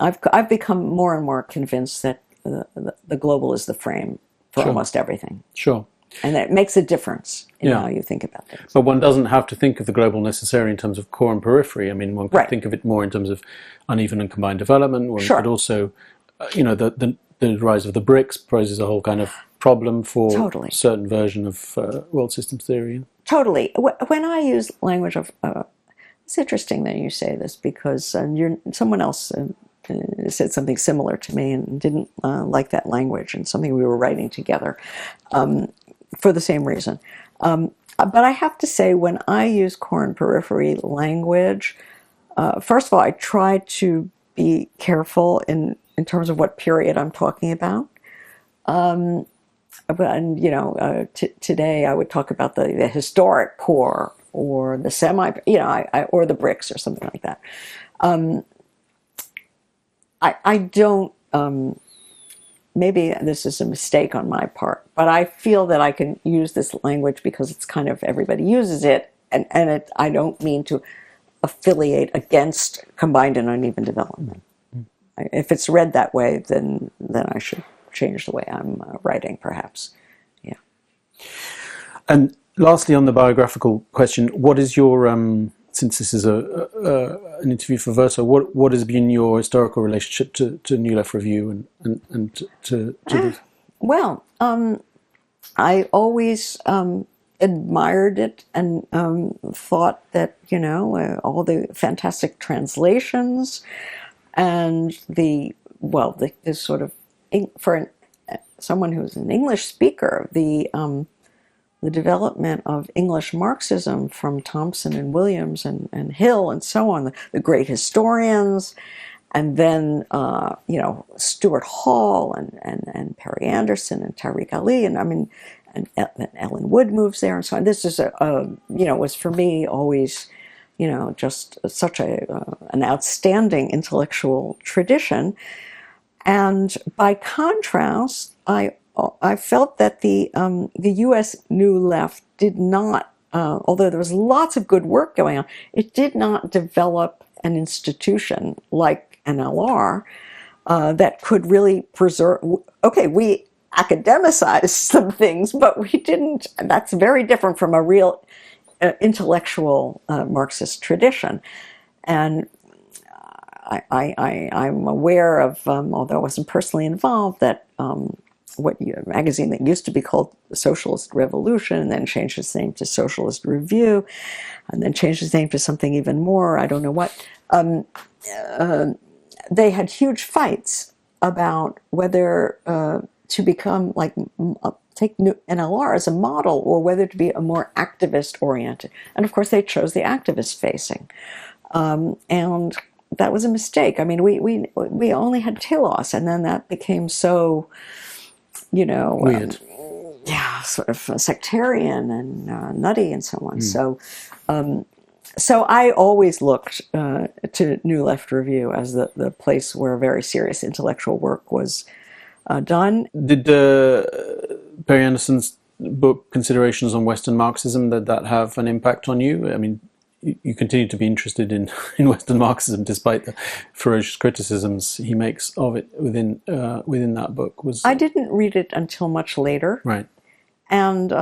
I've become more and more convinced that the global is the frame for almost everything. Sure. And that it makes a difference in how you think about things. But one doesn't have to think of the global necessarily in terms of core and periphery. I mean, one could think of it more in terms of uneven and combined development. One could also, the rise of the BRICS poses a whole kind of problem for a certain version of world systems theory. Totally. When I use language of... it's interesting that you say this, because someone else said something similar to me and didn't like that language, and something we were writing together for the same reason. But I have to say, when I use core and periphery language, first of all, I try to be careful in terms of what period I'm talking about. Today I would talk about the historic core, or the or the BRICS or something like that. I don't, maybe this is a mistake on my part, but I feel that I can use this language because it's kind of, everybody uses it, and I don't mean to affiliate against combined and uneven development. If it's read that way, then I should change the way I'm writing, perhaps. Yeah. And lastly, on the biographical question, what is your, since this is an interview for Verso, what has been your historical relationship to New Left Review and to this? Well, I always admired it and thought that, all the fantastic translations and the sort of, for someone who's an English speaker, the development of English Marxism from Thompson and Williams and Hill and so on, the great historians, and then Stuart Hall and Perry Anderson and Tariq Ali, and Ellen Wood moves there and so on. This is was for me always just such an outstanding intellectual tradition. And by contrast, I felt that the U.S. New Left did not, although there was lots of good work going on, it did not develop an institution like NLR that could really preserve. Okay, we academicized some things, but we didn't. That's very different from a real intellectual Marxist tradition. And I'm aware of, although I wasn't personally involved, that a magazine that used to be called The Socialist Revolution and then changed its name to Socialist Review and then changed its name to something even more, I don't know what, they had huge fights about whether to become take NLR as a model or whether to be a more activist oriented. And of course they chose the activist facing. And that was a mistake. I mean, we only had Telos, and then that became so, weird. Sort of sectarian and nutty and so on. So I always looked to New Left Review as the place where very serious intellectual work was done. Did Perry Anderson's book Considerations on Western Marxism, did that have an impact on you? I mean, you continue to be interested in Western Marxism despite the ferocious criticisms he makes of it within that book. I didn't read it until much later. Right. And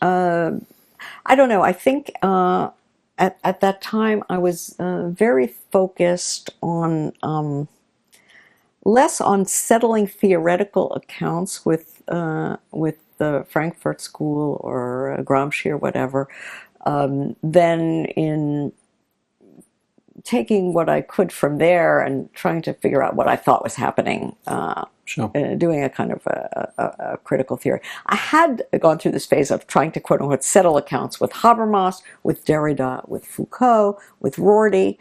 I don't know, I think at that time I was very focused on less on settling theoretical accounts with the Frankfurt School or Gramsci or whatever, than in taking what I could from there and trying to figure out what I thought was happening, doing a kind of a critical theory. I had gone through this phase of trying to quote-unquote settle accounts with Habermas, with Derrida, with Foucault, with Rorty.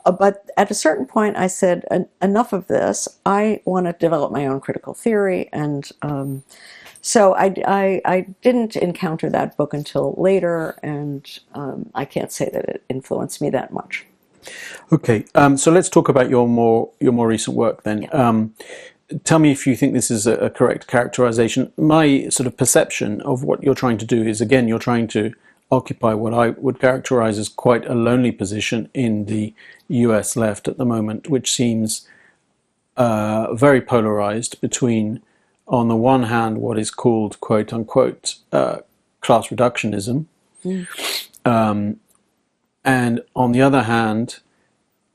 But at a certain point I said, enough of this, I want to develop my own critical theory. And so I didn't encounter that book until later, and I can't say that it influenced me that much. Okay, so let's talk about your more recent work then. Yeah. Tell me if you think this is a correct characterization. My sort of perception of what you're trying to do is, again, you're trying to occupy what I would characterize as quite a lonely position in the US left at the moment, which seems very polarized between, on the one hand, what is called, quote unquote, class reductionism, and on the other hand,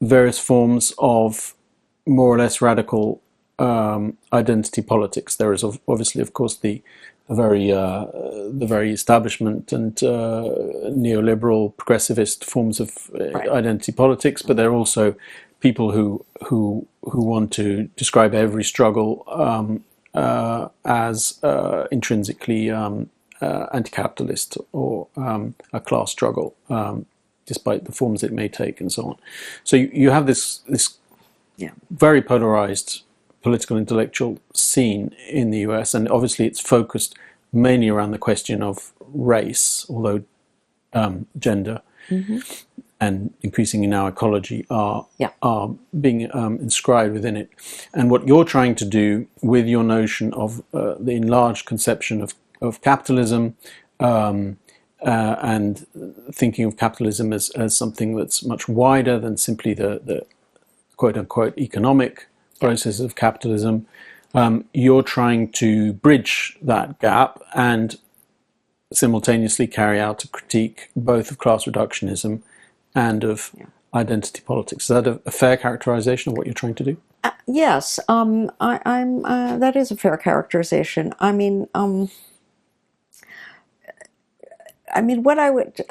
various forms of more or less radical identity politics. There is obviously, of course, the very establishment and neoliberal progressivist forms of identity politics, but there are also people who want to describe every struggle as intrinsically anti-capitalist or a class struggle, despite the forms it may take, and so on. So you have this very polarized political intellectual scene in the US, and obviously it's focused mainly around the question of race, although gender and increasingly now ecology are being inscribed within it. And what you're trying to do with your notion of the enlarged conception of capitalism, and thinking of capitalism as something that's much wider than simply the quote-unquote economic process of capitalism, you're trying to bridge that gap and simultaneously carry out a critique both of class reductionism and of identity politics. Is that a fair characterization of what you're trying to do? Yes, that is a fair characterization. I mean, what I would,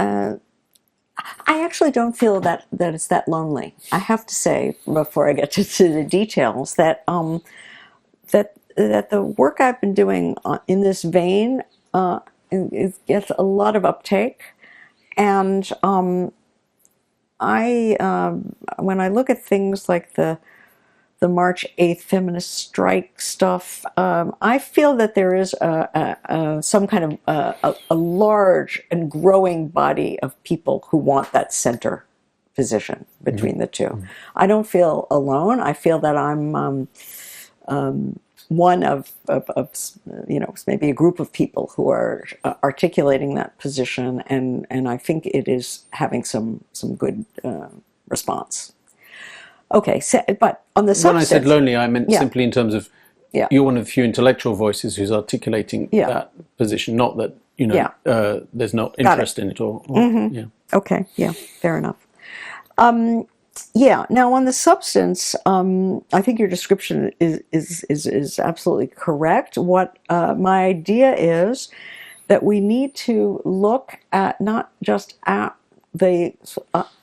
I actually don't feel that it's that lonely. I have to say, before I get to the details, that that the work I've been doing in this vein gets a lot of uptake, and when I look at things like the the March 8th feminist strike stuff, I feel that there is some kind of a large and growing body of people who want that center position between the two. I don't feel alone. I feel that I'm one of maybe a group of people who are articulating that position, and I think it is having some good response. Okay, so, but on the substance... When I said lonely, I meant simply in terms of Yeah. you're one of the few intellectual voices who's articulating that position, not that, there's no interest in it or yeah. Okay, yeah, fair enough. Now on the substance, I think your description is absolutely correct. What my idea is that we need to look at not just at the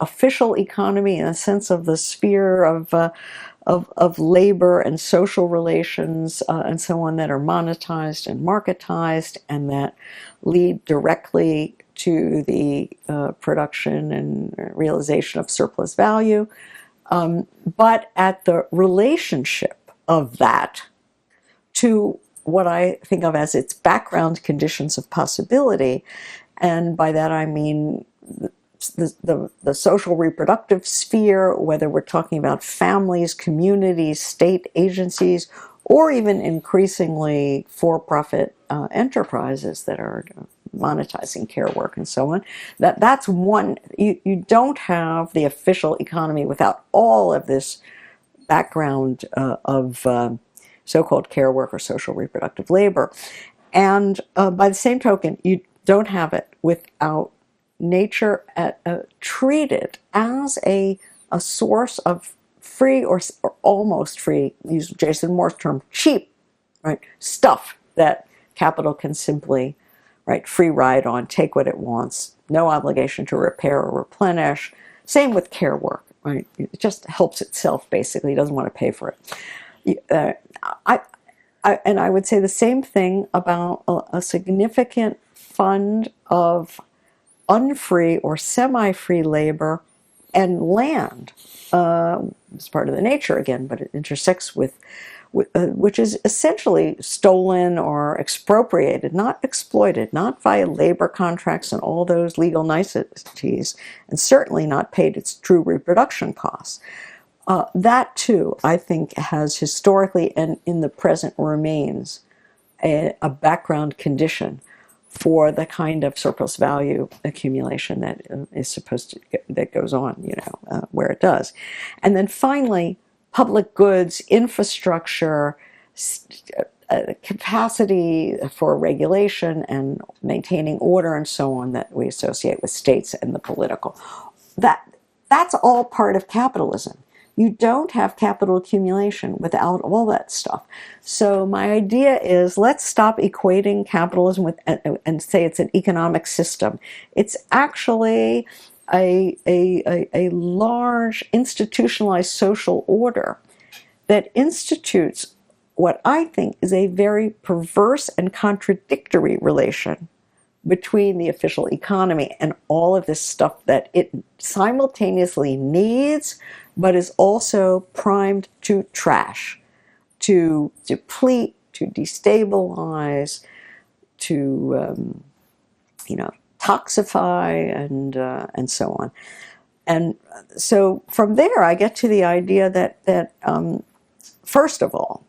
official economy in a sense of the sphere of labor and social relations and so on that are monetized and marketized and that lead directly to the production and realization of surplus value, but at the relationship of that to what I think of as its background conditions of possibility. And by that I mean the social reproductive sphere, whether we're talking about families, communities, state agencies, or even increasingly for-profit enterprises that are monetizing care work and so on. That's one. You don't have the official economy without all of this background of so-called care work or social reproductive labor. And by the same token, you don't have it without nature treated as a source of free or almost free, use Jason Moore's term, cheap, right, stuff that capital can simply, right, free ride on, take what it wants, no obligation to repair or replenish. Same with care work, right? It just helps itself, basically. It doesn't want to pay for it. And I would say the same thing about a significant fund of unfree or semi-free labor and land. It's part of the nature again, but it intersects with which is essentially stolen or expropriated, not exploited, not via labor contracts and all those legal niceties, and certainly not paid its true reproduction costs. That too, I think, has historically and in the present remains a background condition for the kind of surplus value accumulation that is supposed to that goes on, where it does. And then finally, public goods, infrastructure, capacity for regulation and maintaining order and so on that we associate with states and the political. That's all part of capitalism. You don't have capital accumulation without all that stuff. So my idea is, let's stop equating capitalism with and say it's an economic system. It's actually a large institutionalized social order that institutes what I think is a very perverse and contradictory relation between the official economy and all of this stuff that it simultaneously needs, but is also primed to trash, to deplete, to destabilize, to toxify, and so on. And so from there, I get to the idea that first of all,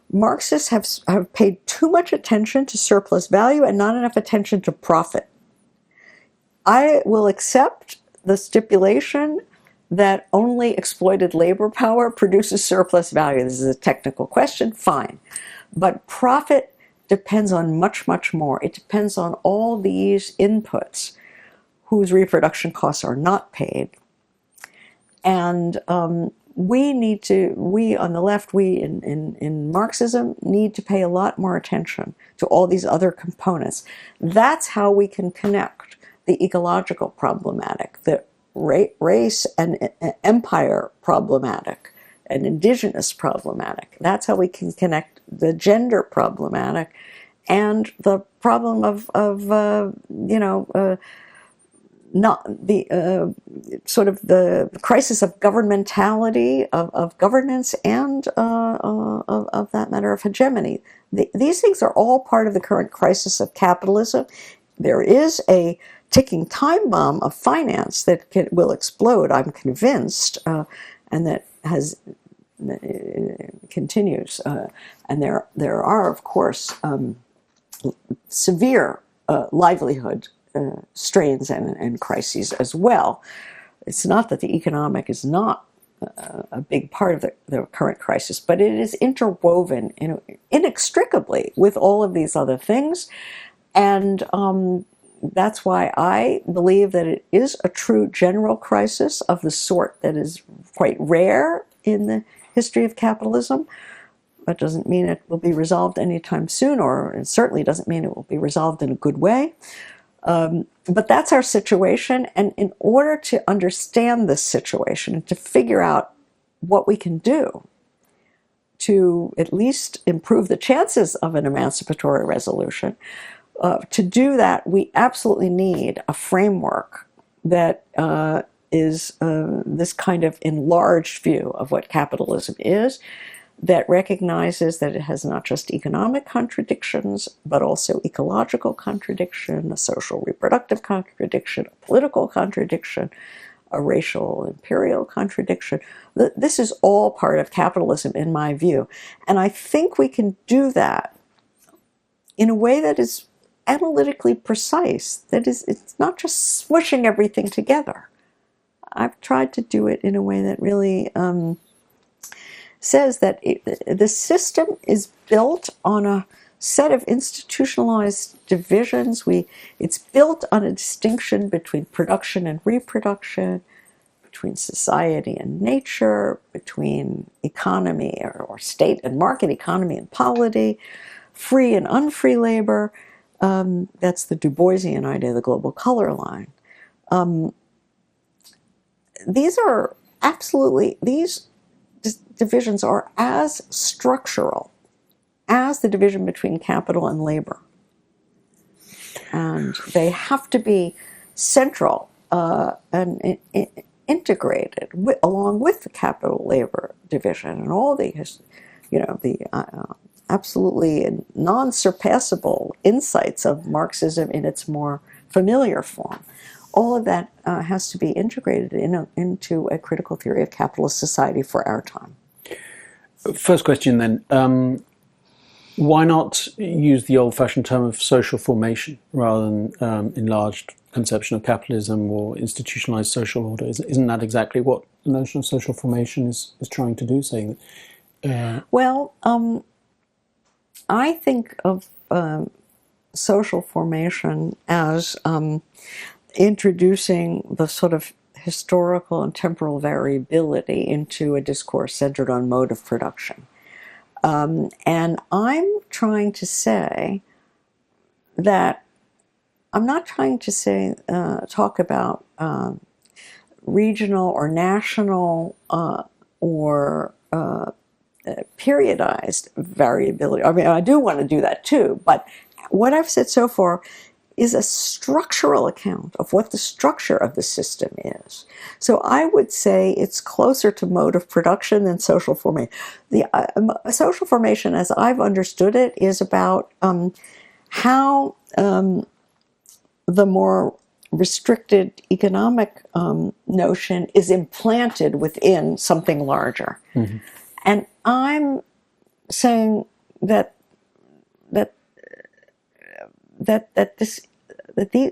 Marxists have paid too much attention to surplus value and not enough attention to profit. I will accept the stipulation that only exploited labor power produces surplus value. This is a technical question, fine. But profit depends on much, much more. It depends on all these inputs whose reproduction costs are not paid. And we on the left, in Marxism, need to pay a lot more attention to all these other components. That's how we can connect the ecological problematic, the race and empire problematic, and indigenous problematic. That's how we can connect the gender problematic and the problem of not the sort of the crisis of governmentality, of governance, and of that matter of hegemony. These things are all part of the current crisis of capitalism. There is a ticking time bomb of finance that will explode, I'm convinced, and that continues. And there are, of course, severe livelihood strains and crises as well. It's not that the economic is not a big part of the current crisis, but it is interwoven inextricably with all of these other things. And that's why I believe that it is a true general crisis of the sort that is quite rare in the history of capitalism. That doesn't mean it will be resolved anytime soon, or it certainly doesn't mean it will be resolved in a good way. But that's our situation, and in order to understand this situation and to figure out what we can do to at least improve the chances of an emancipatory resolution, to do that, we absolutely need a framework that is this kind of enlarged view of what capitalism is, that recognizes that it has not just economic contradictions, but also ecological contradiction, a social reproductive contradiction, a political contradiction, a racial imperial contradiction. This is all part of capitalism, in my view. And I think we can do that in a way that is analytically precise. That is, it's not just smushing everything together. I've tried to do it in a way that really says that the system is built on a set of institutionalized divisions. It's built on a distinction between production and reproduction, between society and nature, between economy or state and market, economy and polity, free and unfree labor. That's the Du Boisian idea, the global color line. These divisions are as structural as the division between capital and labor. And they have to be central and integrated along with the capital-labor division and all the absolutely non-surpassable insights of Marxism in its more familiar form. All of that has to be integrated into a critical theory of capitalist society for our time. First question then, why not use the old-fashioned term of social formation rather than enlarged conception of capitalism or institutionalized social order? Isn't that exactly what the notion of social formation is trying to do, saying that? Well, I think of social formation as introducing the sort of historical and temporal variability into a discourse centered on mode of production. And I'm trying to say that I'm not trying to talk about regional or national or periodized variability. I mean, I do want to do that too, but what I've said so far is a structural account of what the structure of the system is. So I would say it's closer to mode of production than social formation. The social formation, as I've understood it, is about how the more restricted economic notion is implanted within something larger. Mm-hmm. And I'm saying that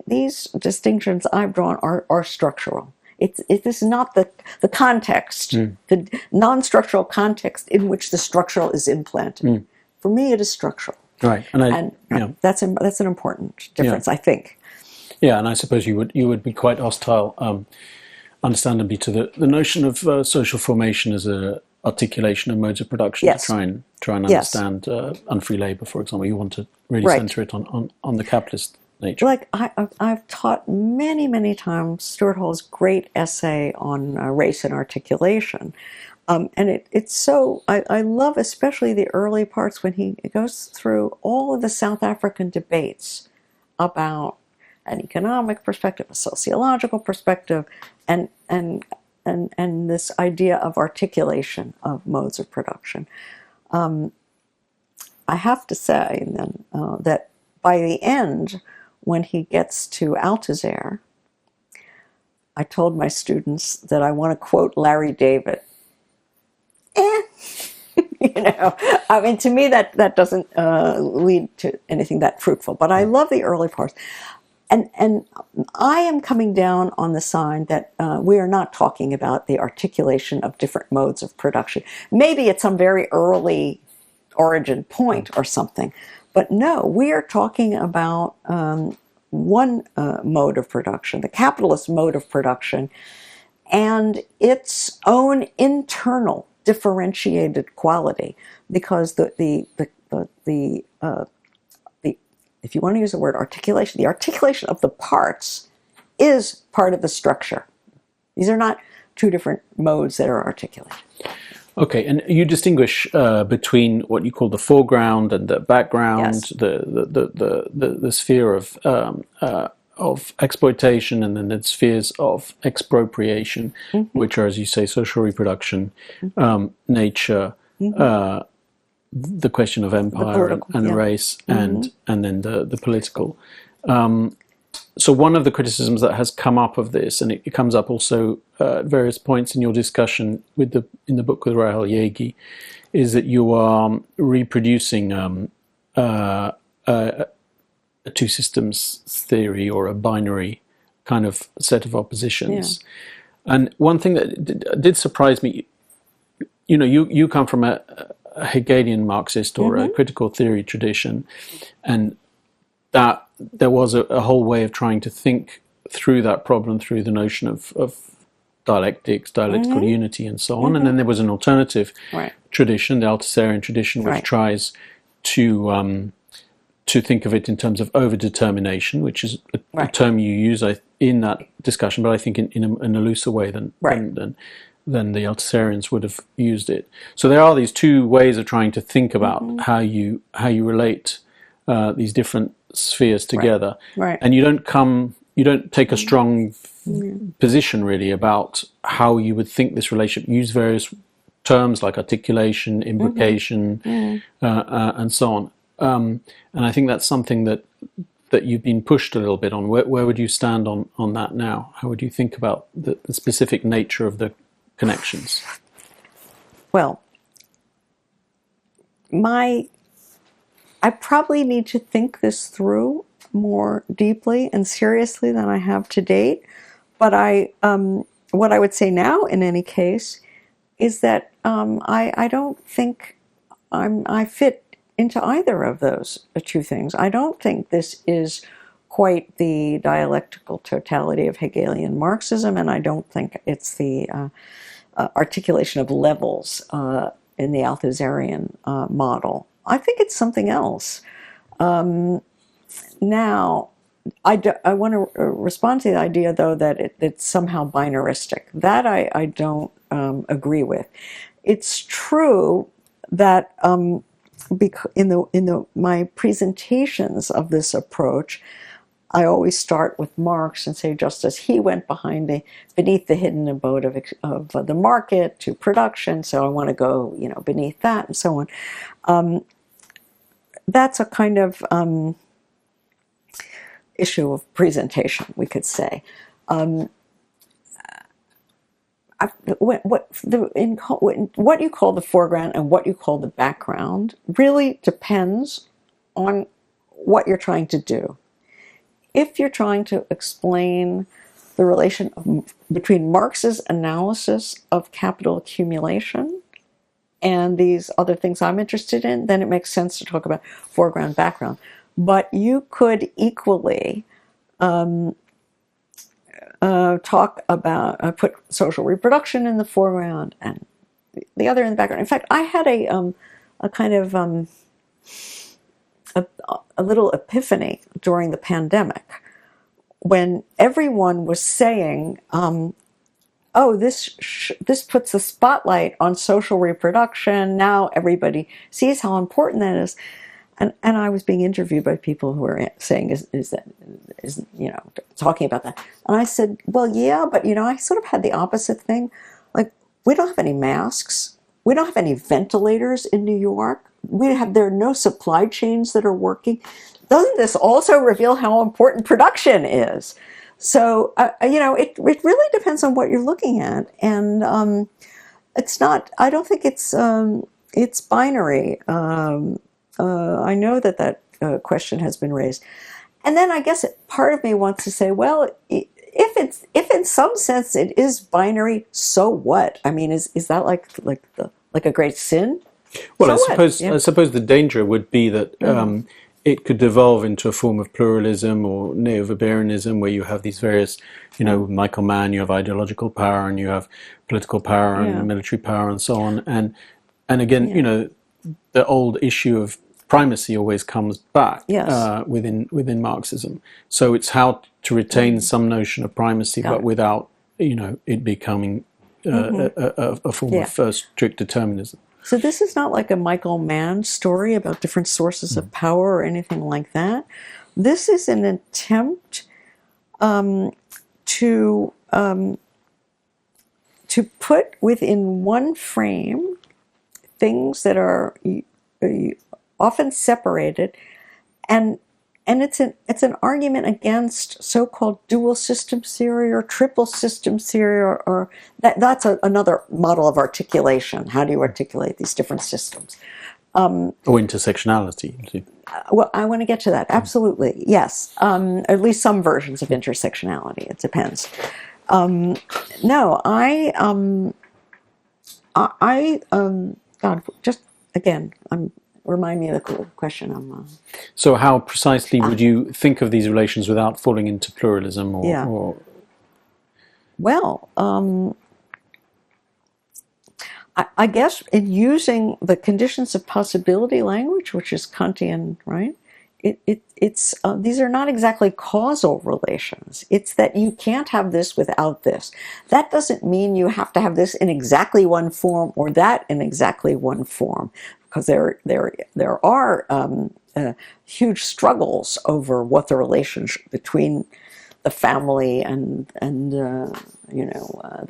these distinctions I've drawn are structural. This is not the context, the non-structural context in which the structural is implanted. For me, it is structural. Right, that's an important difference, I think. Yeah, and I suppose you would be quite hostile, understandably, to the notion of social formation as a articulation of modes of production. Yes. To try and understand unfree labor, for example. You want to really center it on the capitalist nature. Like I've taught many times Stuart Hall's great essay on race and articulation. And it's so, I love especially the early parts when he goes through all of the South African debates about an economic perspective, a sociological perspective, and this idea of articulation of modes of production. I have to say then that by the end, when he gets to Althusser, I told my students that I want to quote Larry David. I mean, to me that doesn't lead to anything that fruitful. But I love the early parts, and I am coming down on the side that we are not talking about the articulation of different modes of production. Maybe at some very early origin point or something, but no, we are talking about one mode of production, the capitalist mode of production, and its own internal differentiated quality, because the if you want to use the word articulation, the articulation of the parts is part of the structure. These are not two different modes that are articulated. Okay, and you distinguish between what you call the foreground and the background, Yes. the sphere of exploitation, and then the spheres of expropriation, which are, as you say, social reproduction, nature, the question of empire and race, and then the political. So one of the criticisms that has come up of this, and it comes up also at various points in your discussion in the book with Rahel Yegi, is that you are reproducing a two systems theory, or a binary kind of set of oppositions. Yeah. And one thing that did surprise me, you come from a Hegelian Marxist or a critical theory tradition, and that there was a whole way of trying to think through that problem through the notion of dialectical unity, and so on. And then there was an alternative tradition, the Althusserian tradition, which tries to think of it in terms of overdetermination, which is a term you use in that discussion, but I think in a looser way than the Althusserians would have used it. So there are these two ways of trying to think about how you relate these different spheres together, and you don't take a strong position really about how you would think this relationship. Use various terms like articulation, imbrication, and so on. And I think that's something that you've been pushed a little bit on. Where would you stand on that now? How would you think about the specific nature of the connections? Well, I probably need to think this through more deeply and seriously than I have to date. But what I would say now, in any case, is that I don't think I fit into either of those two things. I don't think this is quite the dialectical totality of Hegelian Marxism, and I don't think it's the articulation of levels in the Althusserian model. I think it's something else. Now, I want to respond to the idea, though, that it's somehow binaristic. That I don't agree with. It's true that in my presentations of this approach, I always start with Marx and say, just as he went beneath the hidden abode of the market to production, so I want to go, beneath that and so on. That's a kind of issue of presentation, we could say. What you call the foreground and what you call the background really depends on what you're trying to do. If you're trying to explain the relation between Marx's analysis of capital accumulation and these other things I'm interested in, then it makes sense to talk about foreground, background. But you could equally talk about, put social reproduction in the foreground and the other in the background. In fact, I had a kind of a little epiphany during the pandemic when everyone was saying, oh, this puts a spotlight on social reproduction. Now everybody sees how important that is. and I was being interviewed by people who were saying, is talking about that. And I said, well, yeah, but, I sort of had the opposite thing. Like, we don't have any masks. We don't have any ventilators in New York. There are no supply chains that are working. Doesn't this also reveal how important production is? So, it really depends on what you're looking at. And it's not, I don't think it's binary. I know that question has been raised. And then I guess part of me wants to say, well, if in some sense it is binary, so what? I mean, is that like a great sin? Well, So what? I suppose the danger would be that it could devolve into a form of pluralism or neo-Weberianism, where you have these various, Michael Mann, you have ideological power, and you have political power and military power, and so on. And again, the old issue of primacy always comes back within Marxism. So it's how to retain some notion of primacy, but without it becoming a form of strict determinism. So this is not like a Michael Mann story about different sources of power or anything like that. This is an attempt to put within one frame things that are often separated, and it's an argument against so-called dual system theory or triple system theory, or that's another model of articulation. How do you articulate these different systems? Or intersectionality. Well, I want to get to that. Absolutely, yes. At least some versions of intersectionality. It depends. No, God, just again, remind me of the question. So how precisely would you think of these relations without falling into pluralism? Or... Well, I guess in using the conditions of possibility language, which is Kantian, right? It's these are not exactly causal relations. It's that you can't have this without this. That doesn't mean you have to have this in exactly one form or that in exactly one form, because there are huge struggles over what the relationship between the family and the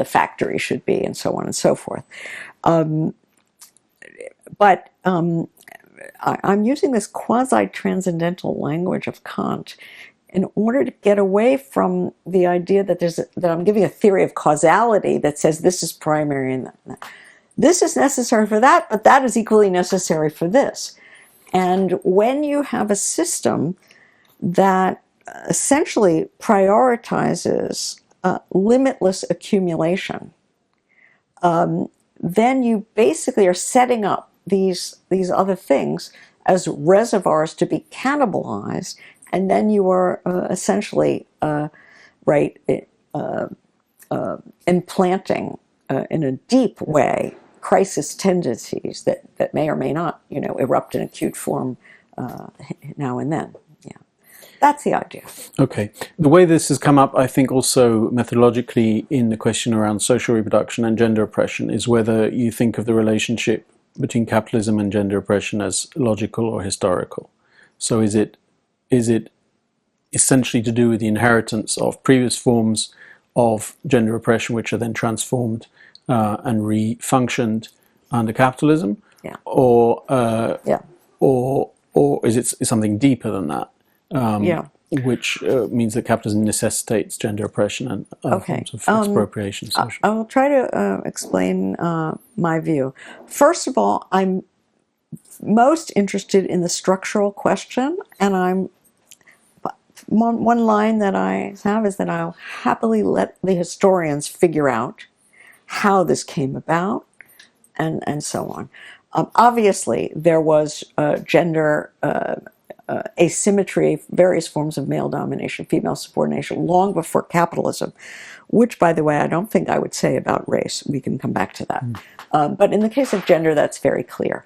factory should be, and so on and so forth. But I'm using this quasi-transcendental language of Kant in order to get away from the idea that I'm giving a theory of causality that says this is primary and that. This is necessary for that, but that is equally necessary for this. And when you have a system that essentially prioritizes limitless accumulation, then you basically are setting up these other things as reservoirs to be cannibalized, and then you are essentially implanting in a deep way crisis tendencies that may or may not erupt in acute form now and then. That's the idea. Okay. The way this has come up, I think, also methodologically in the question around social reproduction and gender oppression is whether you think of the relationship between capitalism and gender oppression as logical or historical. So is it essentially to do with the inheritance of previous forms of gender oppression, which are then transformed and refunctioned under capitalism? Yeah. Or is it something deeper than that? Which means that capitalism necessitates gender oppression and other forms of expropriation. I'll try to explain my view. First of all, I'm most interested in the structural question, and one line that I have is that I'll happily let the historians figure out how this came about, and so on. Obviously, there was gender asymmetry, various forms of male domination, female subordination, long before capitalism, which, by the way, I don't think I would say about race. We can come back to that. But in the case of gender, that's very clear.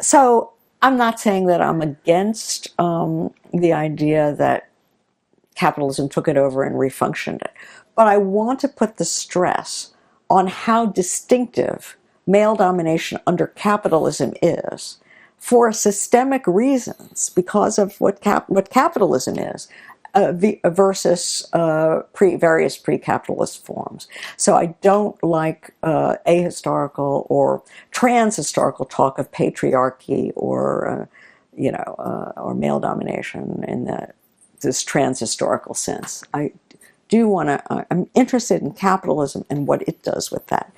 So I'm not saying that I'm against the idea that capitalism took it over and refunctioned it, but I want to put the stress on how distinctive male domination under capitalism is for systemic reasons, because of what capitalism is, versus various pre-capitalist forms. So I don't like ahistorical or trans-historical talk of patriarchy or or male domination in this trans-historical sense. I'm interested in capitalism and what it does with that.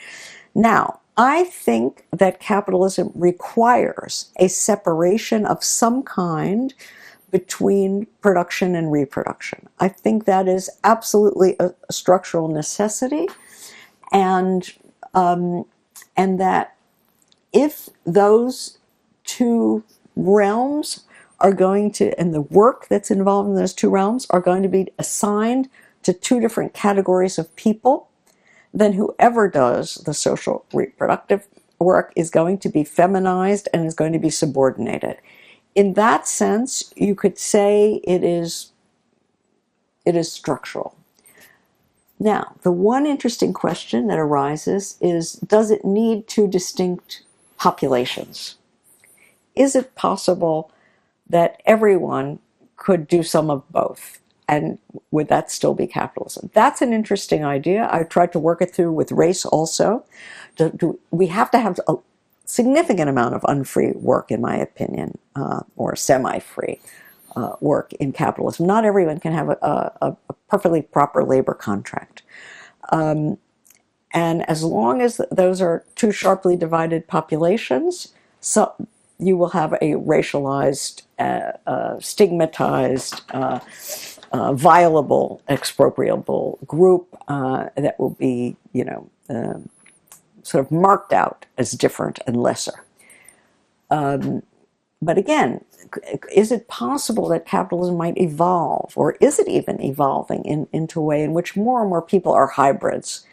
Now, I think that capitalism requires a separation of some kind between production and reproduction. I think that is absolutely a structural necessity, and that if those two realms are going to, and the work that's involved in those two realms are going to be assigned to two different categories of people, then whoever does the social reproductive work is going to be feminized and is going to be subordinated. In that sense, you could say it is structural. Now, the one interesting question that arises is, does it need two distinct populations? Is it possible that everyone could do some of both? And would that still be capitalism? That's an interesting idea. I tried to work it through with race also. We have to have a significant amount of unfree work, in my opinion, or semi-free work in capitalism. Not everyone can have a perfectly proper labor contract. And as long as those are two sharply divided populations, so you will have a racialized, stigmatized, violable, expropriable group that will be, sort of marked out as different and lesser. But again, is it possible that capitalism might evolve, or is it even evolving into a way in which more and more people are hybrids?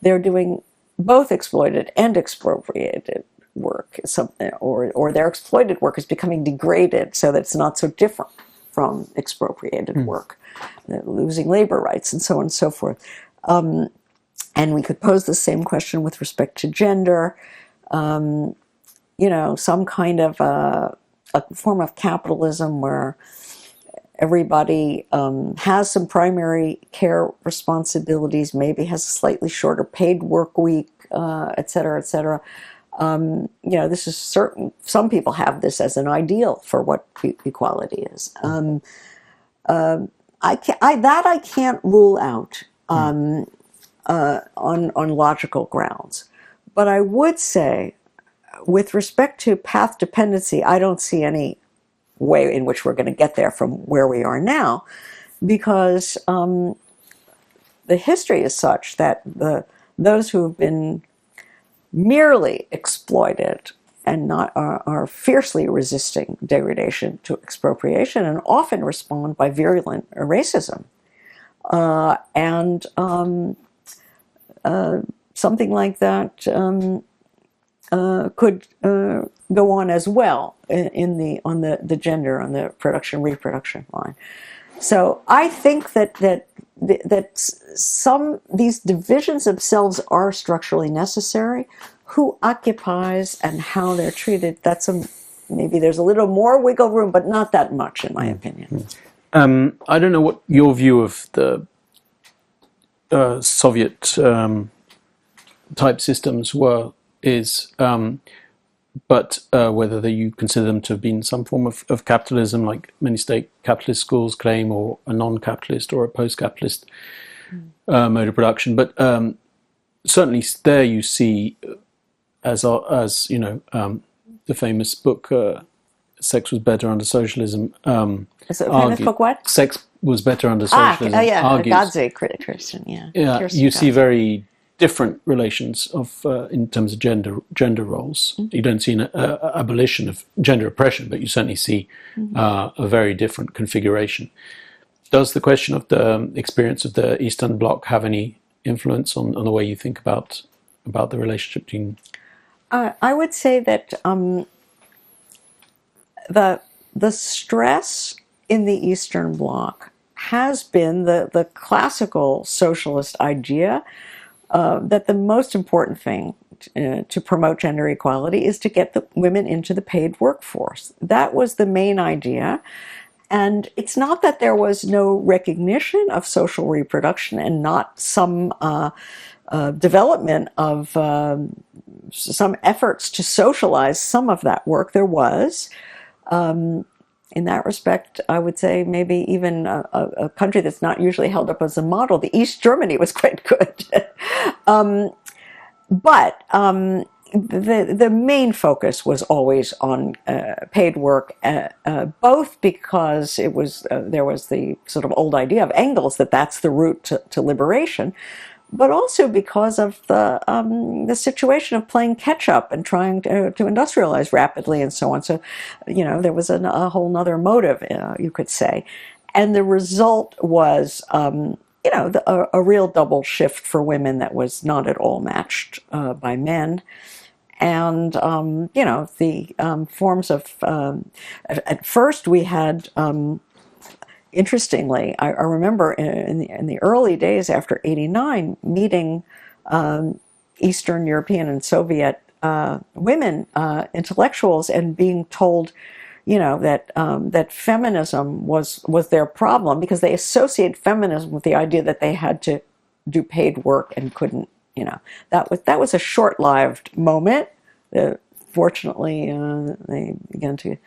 They're doing both exploited and expropriated work, or their exploited work is becoming degraded so that it's not so different from expropriated work. They're losing labor rights and so on and so forth. And we could pose the same question with respect to gender. Some kind of a form of capitalism where everybody has some primary care responsibilities, maybe has a slightly shorter paid work week, et cetera, et cetera. This is certain. Some people have this as an ideal for what equality is. I can't rule out on logical grounds, but I would say, with respect to path dependency, I don't see any way in which we're going to get there from where we are now, because the history is such that those who have been merely exploited and are fiercely resisting degradation to expropriation, and often respond by virulent racism. Something like that could go on as well on the gender, on the production reproduction line. So I think that these divisions themselves are structurally necessary. Who occupies and how they're treated, maybe there's a little more wiggle room, but not that much, in my opinion. I don't know what your view of the Soviet type systems is, but whether you consider them to have been some form of capitalism, like many state capitalist schools claim, or a non-capitalist or a post-capitalist mode of production. But certainly there you see, as the famous book "Sex Was Better Under Socialism." Is it a famous book? What? Sex was better under socialism. Godze Christian. Yeah, Kirsten you see very different relations in terms of gender roles. You don't see an abolition of gender oppression, but you certainly see a very different configuration. Does the question of the experience of the Eastern Bloc have any influence on the way you think about the relationship between? I would say that the stress in the Eastern Bloc has been the classical socialist idea that the most important thing to promote gender equality is to get the women into the paid workforce. That was the main idea. And it's not that there was no recognition of social reproduction and not some development of some efforts to socialize some of that work. There was. In that respect, I would say maybe even a country that's not usually held up as a model, the East Germany, was quite good. But the main focus was always on paid work, both because it was there was the sort of old idea of Engels that that's the route to liberation, but also because of the situation of playing catch up and trying to industrialize rapidly and so on. So, there was a whole other motive, you could say, and the result was, a real double shift for women that was not at all matched by men. And, the forms of, at first we had, interestingly, I remember in the early days after '89 meeting Eastern European and Soviet women intellectuals and being told, that feminism was their problem because they associate feminism with the idea that they had to do paid work and couldn't. That was a short-lived moment. Fortunately, they began to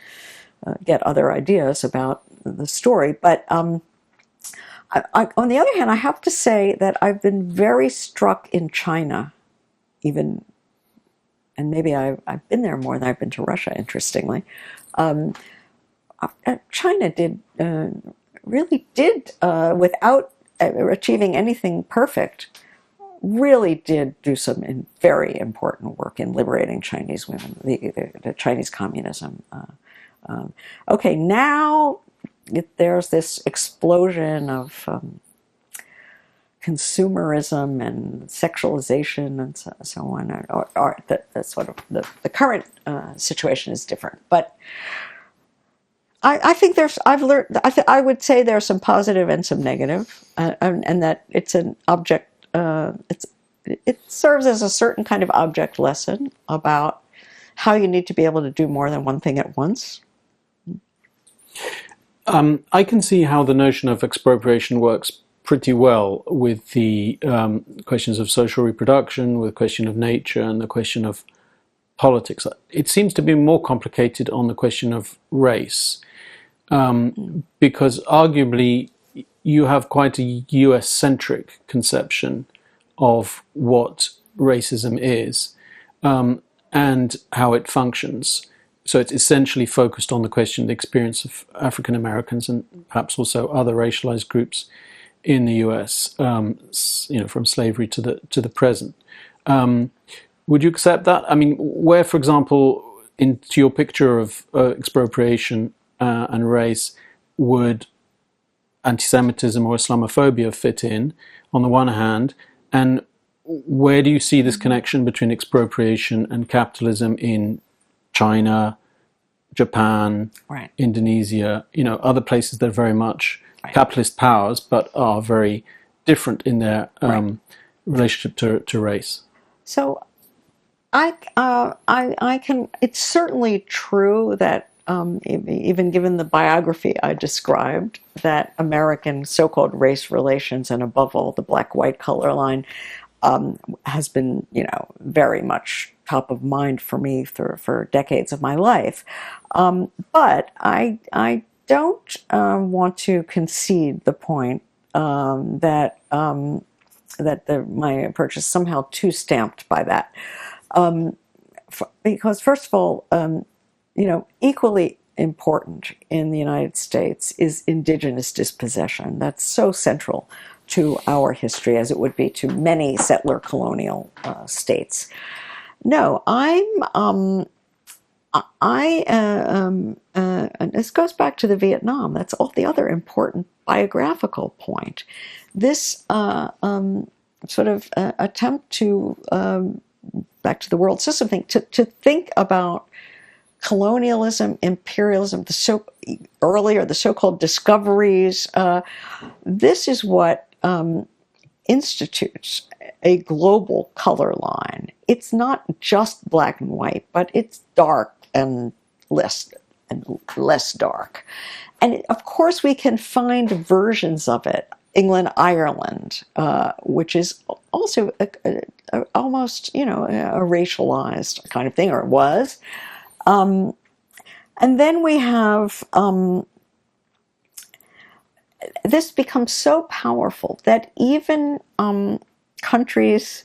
get other ideas about the story. But on the other hand, I have to say that I've been very struck in China, and maybe I've been there more than I've been to Russia, interestingly. China really did, without achieving anything perfect, really did do some very important work in liberating Chinese women, the Chinese communism. Okay, now there's this explosion of consumerism and sexualization and so on. Or the sort of the current situation is different, but I think I would say there's some positive and some negative, and that it's an object. It serves as a certain kind of object lesson about how you need to be able to do more than one thing at once. I can see how the notion of expropriation works pretty well with the questions of social reproduction, with the question of nature, and the question of politics. It seems to be more complicated on the question of race, because arguably you have quite a US-centric conception of what racism is and how it functions. So it's essentially focused on the question, the experience of African Americans and perhaps also other racialized groups in the US, from slavery to the present. Would you accept that? I mean, where, for example, into your picture of expropriation and race, would anti-Semitism or Islamophobia fit in, on the one hand, and where do you see this connection between expropriation and capitalism in China, Japan, right, Indonesia, other places that are very much capitalist powers, but are very different in their relationship to race? So, I can. It's certainly true that even given the biography I described, that American so-called race relations, and above all the black-white color line, has been, very much top of mind for me for decades of my life. But I don't want to concede the point that my approach is somehow too stamped by that. Because first of all, equally important in the United States is indigenous dispossession. That's so central to our history, as it would be to many settler colonial states. No, and this goes back to the Vietnam. That's all the other important biographical point. This sort of attempt to, back to the world system thing, to think about colonialism, imperialism, the so-called discoveries. This is what institutes a global color line. It's not just black and white, but it's dark and less dark. And of course, we can find versions of it. England, Ireland, which is also almost, a racialized kind of thing, or it was. And then we have, this becomes so powerful that even countries,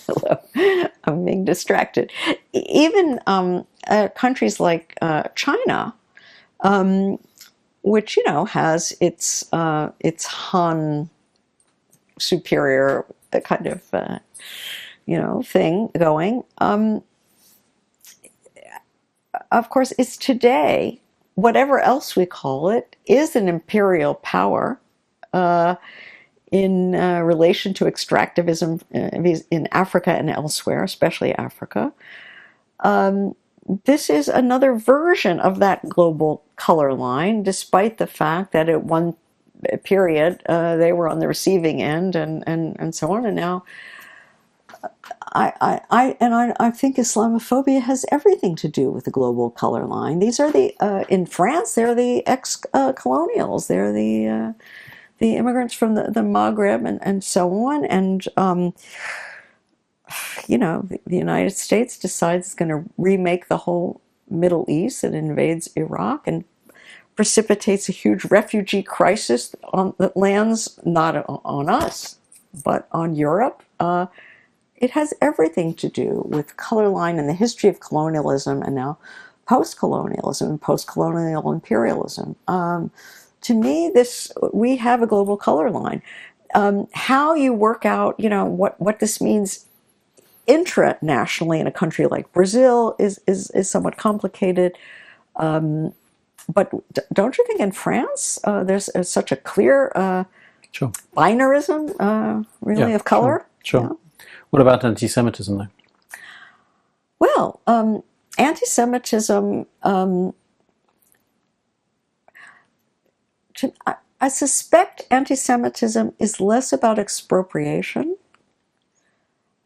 hello, I'm being distracted, even countries like China, which has its Han superior kind of thing going. Of course, it's today, whatever else we call it, is an imperial power in relation to extractivism in Africa and elsewhere, especially Africa. This is another version of that global color line, despite the fact that at one period they were on the receiving end and so on. And now I think Islamophobia has everything to do with the global color line. These are in France, they're the ex-colonials. They're the immigrants from the Maghreb and so on. And the United States decides it's going to remake the whole Middle East and invades Iraq and precipitates a huge refugee crisis that lands not on us, but on Europe. It has everything to do with color line and the history of colonialism and now post-colonialism and post-colonial imperialism. To me, we have a global color line. How you work out, what this means intranationally in a country like Brazil is somewhat complicated. But don't you think in France there's such a clear Sure. binarism, really, of color? Sure. Yeah. What about anti-Semitism, though? Well, anti-Semitism, I suspect anti-Semitism is less about expropriation.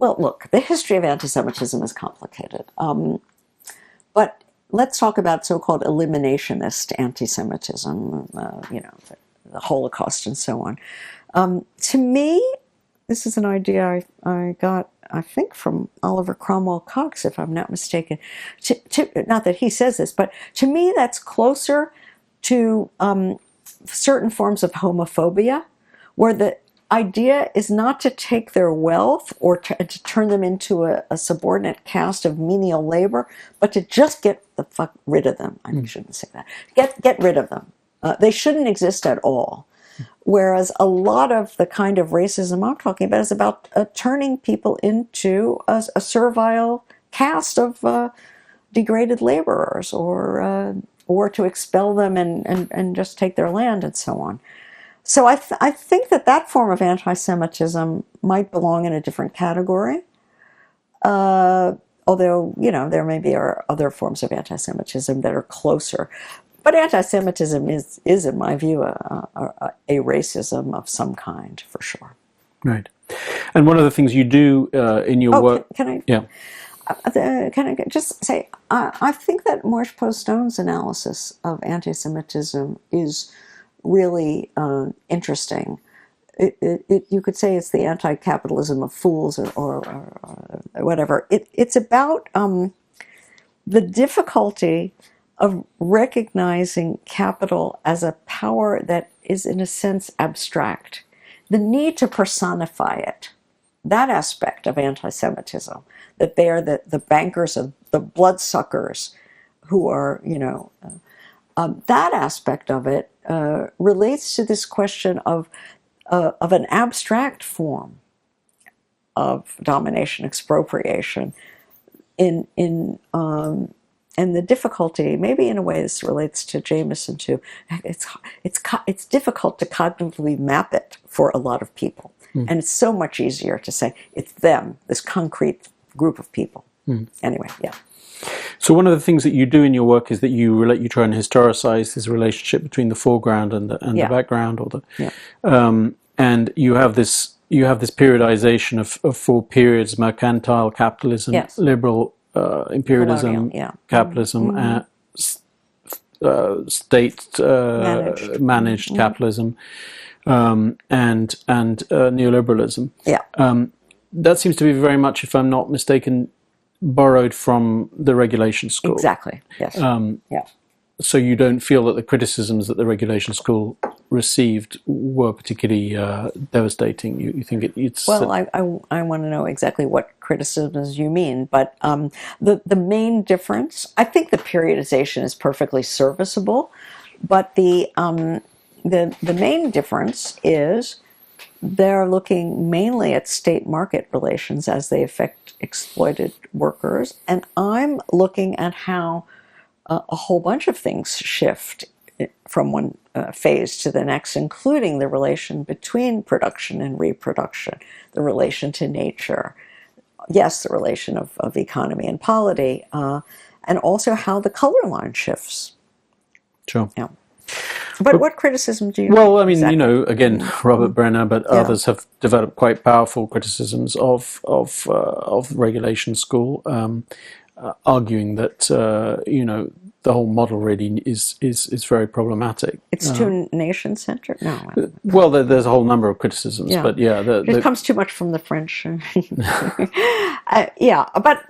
Well, look, the history of anti-Semitism is complicated. But let's talk about so-called eliminationist anti-Semitism, the Holocaust and so on. To me, this is an idea I got, I think, from Oliver Cromwell Cox, if I'm not mistaken. Not that he says this, but to me that's closer to certain forms of homophobia, where the idea is not to take their wealth or to turn them into a subordinate caste of menial labor, but to just get the fuck rid of them. I shouldn't say that. Get rid of them. They shouldn't exist at all. Whereas a lot of the kind of racism I'm talking about is about turning people into a servile caste of degraded laborers, or to expel them and just take their land and so on. So I think that form of anti-Semitism might belong in a different category. Although, there may be other forms of anti-Semitism that are closer. But anti-Semitism is in my view, a racism of some kind, for sure. Right. And one of the things you do in your work... Can I? Yeah. Can I just say, I think that Marsh Postone's analysis of anti-Semitism is really interesting. You could say it's the anti-capitalism of fools or whatever. It's about the difficulty of recognizing capital as a power that is, in a sense, abstract. The need to personify it, that aspect of anti-Semitism, that they are the bankers of the bloodsuckers who are, that aspect of it relates to this question of an abstract form of domination, expropriation, and the difficulty, maybe in a way this relates to Jameson too, it's difficult to cognitively map it for a lot of people. And it's so much easier to say it's them, this concrete group of people. Anyway, yeah. So one of the things that you do in your work is that you try and historicize this relationship between the foreground and the background, or and you have this periodization of four periods: mercantile capitalism, Yes. liberal imperialism, Colonial, yeah. capitalism, state managed capitalism, and neoliberalism. Yeah. That seems to be very much, if I'm not mistaken, borrowed from the regulation school. Exactly. Yes. Yeah. So you don't feel that the criticisms that the regulation school received were particularly devastating. You think it's well, I want to know exactly what criticisms you mean, but the main difference, I think the periodization is perfectly serviceable, but the main difference is they're looking mainly at state market relations as they affect exploited workers, and I'm looking at how a whole bunch of things shift from one phase to the next, including the relation between production and reproduction, the relation to nature, yes, the relation of economy and polity, and also how the color line shifts. Sure. Yeah. But what criticism do you Well, I mean, exactly? again, Robert Brenner, but others have developed quite powerful criticisms of regulation school, arguing that the whole model really is very problematic. It's too nation-centered? No. Well, there's a whole number of criticisms, but it comes too much from the French. Yeah, but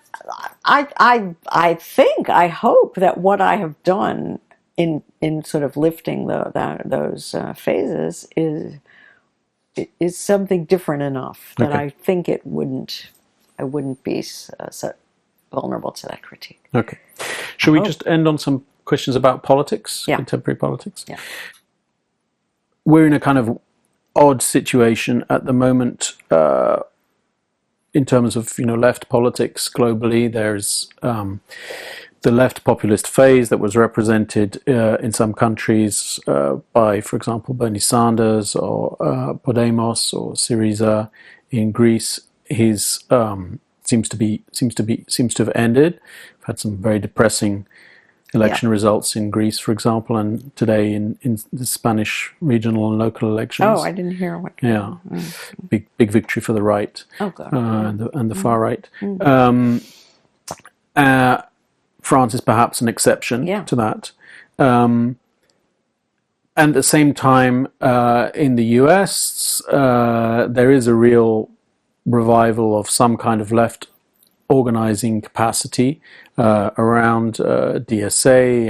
I think, I hope that what I have done in sort of lifting those phases is something different enough that I think I wouldn't be so vulnerable to that critique. Okay. Should we just end on some questions about politics, contemporary politics? Yeah. We're in a kind of odd situation at the moment in terms of left politics globally. There's the left populist phase that was represented in some countries by, for example, Bernie Sanders or Podemos or Syriza. In Greece, his seems to have ended. We've had some very depressing election results in Greece, for example, and today in the Spanish regional and local elections. Oh, I didn't hear what. Yeah, big victory for the right. Oh, God. And the far right. France is perhaps an exception to that. And at the same time, in the US, there is a real revival of some kind of left organizing capacity around DSA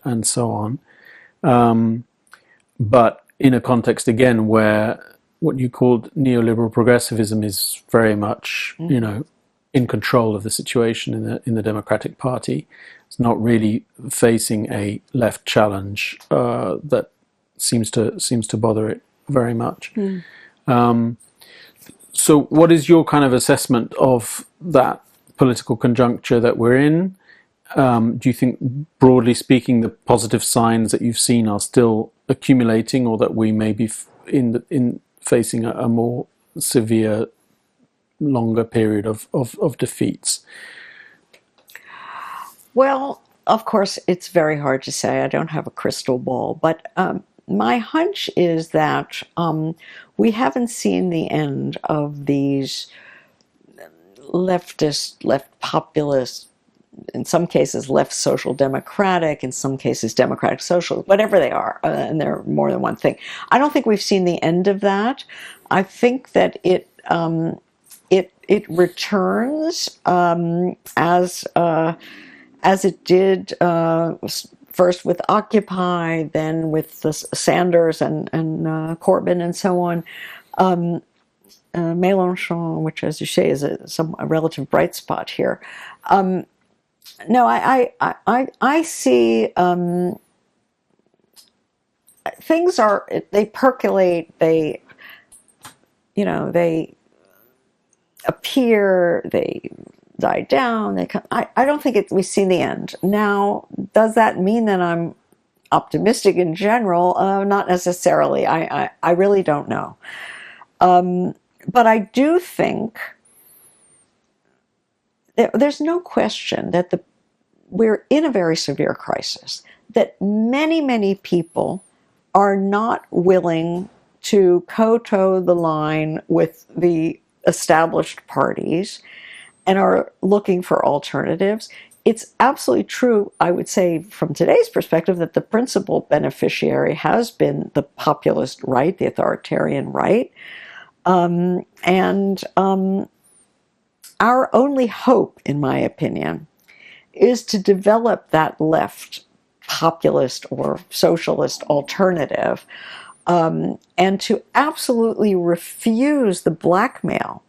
and so on. But in a context, again, where what you called neoliberal progressivism is very much, in control of the situation in the Democratic Party. It's not really facing a left challenge that seems to bother it very much. So what is your kind of assessment of that political conjuncture that we're in? Do you think, broadly speaking, the positive signs that you've seen are still accumulating, or that we may be in facing a more severe, longer period of defeats? Well, of course, it's very hard to say. I don't have a crystal ball, but my hunch is that we haven't seen the end of these leftist, left populist, in some cases left social democratic, in some cases democratic social, whatever they are, and they're more than one thing. I don't think we've seen the end of that. I think that it returns as it did first with Occupy, then with the Sanders and Corbyn and so on. Mélenchon, which, as you say, is a relative bright spot here. No, I see things they percolate, they appear, they die down, they come. I don't think we've seen the end. Now, does that mean that I'm optimistic in general? Not necessarily. I really don't know. But I do think there's no question that we're in a very severe crisis, that many, many people are not willing to toe the line with the established parties and are looking for alternatives. It's absolutely true, I would say, from today's perspective, that the principal beneficiary has been the populist right, the authoritarian right. Our only hope, in my opinion, is to develop that left populist or socialist alternative, and to absolutely refuse the blackmail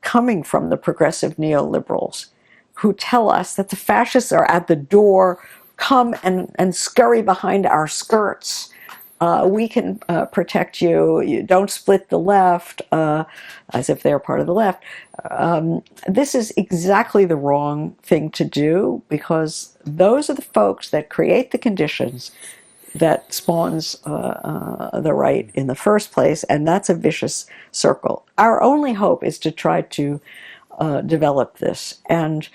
coming from the progressive neoliberals who tell us that the fascists are at the door, come and scurry behind our skirts. We can protect you. You don't split the left, as if they're part of the left. This is exactly the wrong thing to do, because those are the folks that create the conditions that spawns the right in the first place, and that's a vicious circle. Our only hope is to try to develop this. And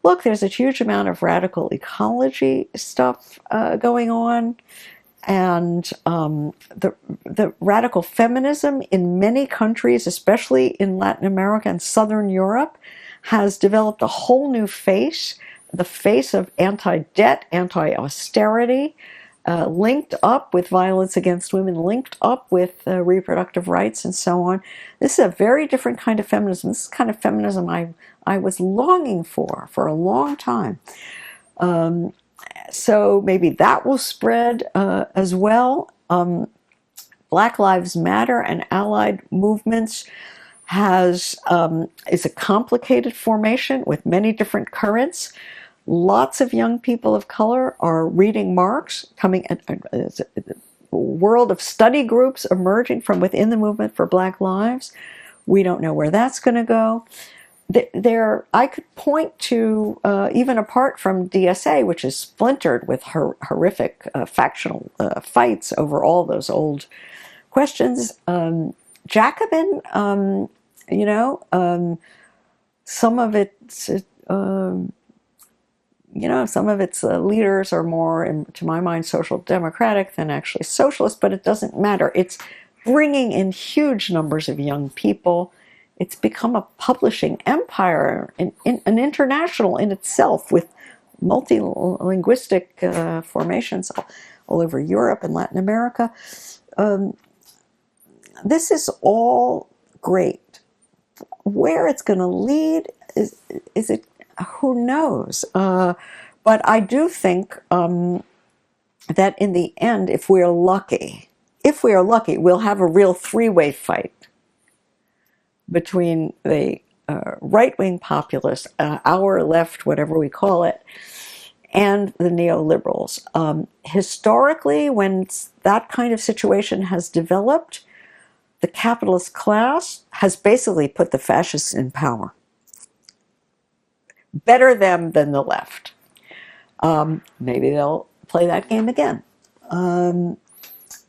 look, there's a huge amount of radical ecology stuff going on, and the radical feminism in many countries, especially in Latin America and Southern Europe, has developed a whole new face, the face of anti-debt, anti-austerity, linked up with violence against women, linked up with reproductive rights and so on. This is a very different kind of feminism. This is the kind of feminism I was longing for a long time. So maybe that will spread as well. Black Lives Matter and allied movements is a complicated formation with many different currents. Lots of young people of color are reading Marx, coming a world of study groups emerging from within the movement for Black Lives. We don't know where that's going to go. I could point to, even apart from DSA, which is splintered with horrific factional fights over all those old questions, Jacobin, some of its leaders are more, to my mind, social democratic than actually socialist, but it doesn't matter. It's bringing in huge numbers of young people. It's become a publishing empire, an international in itself, with multilinguistic formations all over Europe and Latin America. This is all great. Where it's going to lead, is it? Who knows? But I do think that in the end, if we're lucky, we'll have a real three-way fight between the right-wing populists, our left, whatever we call it, and the neoliberals. Historically, when that kind of situation has developed, the capitalist class has basically put the fascists in power. Better them than the left. Maybe they'll play that game again. Plutôt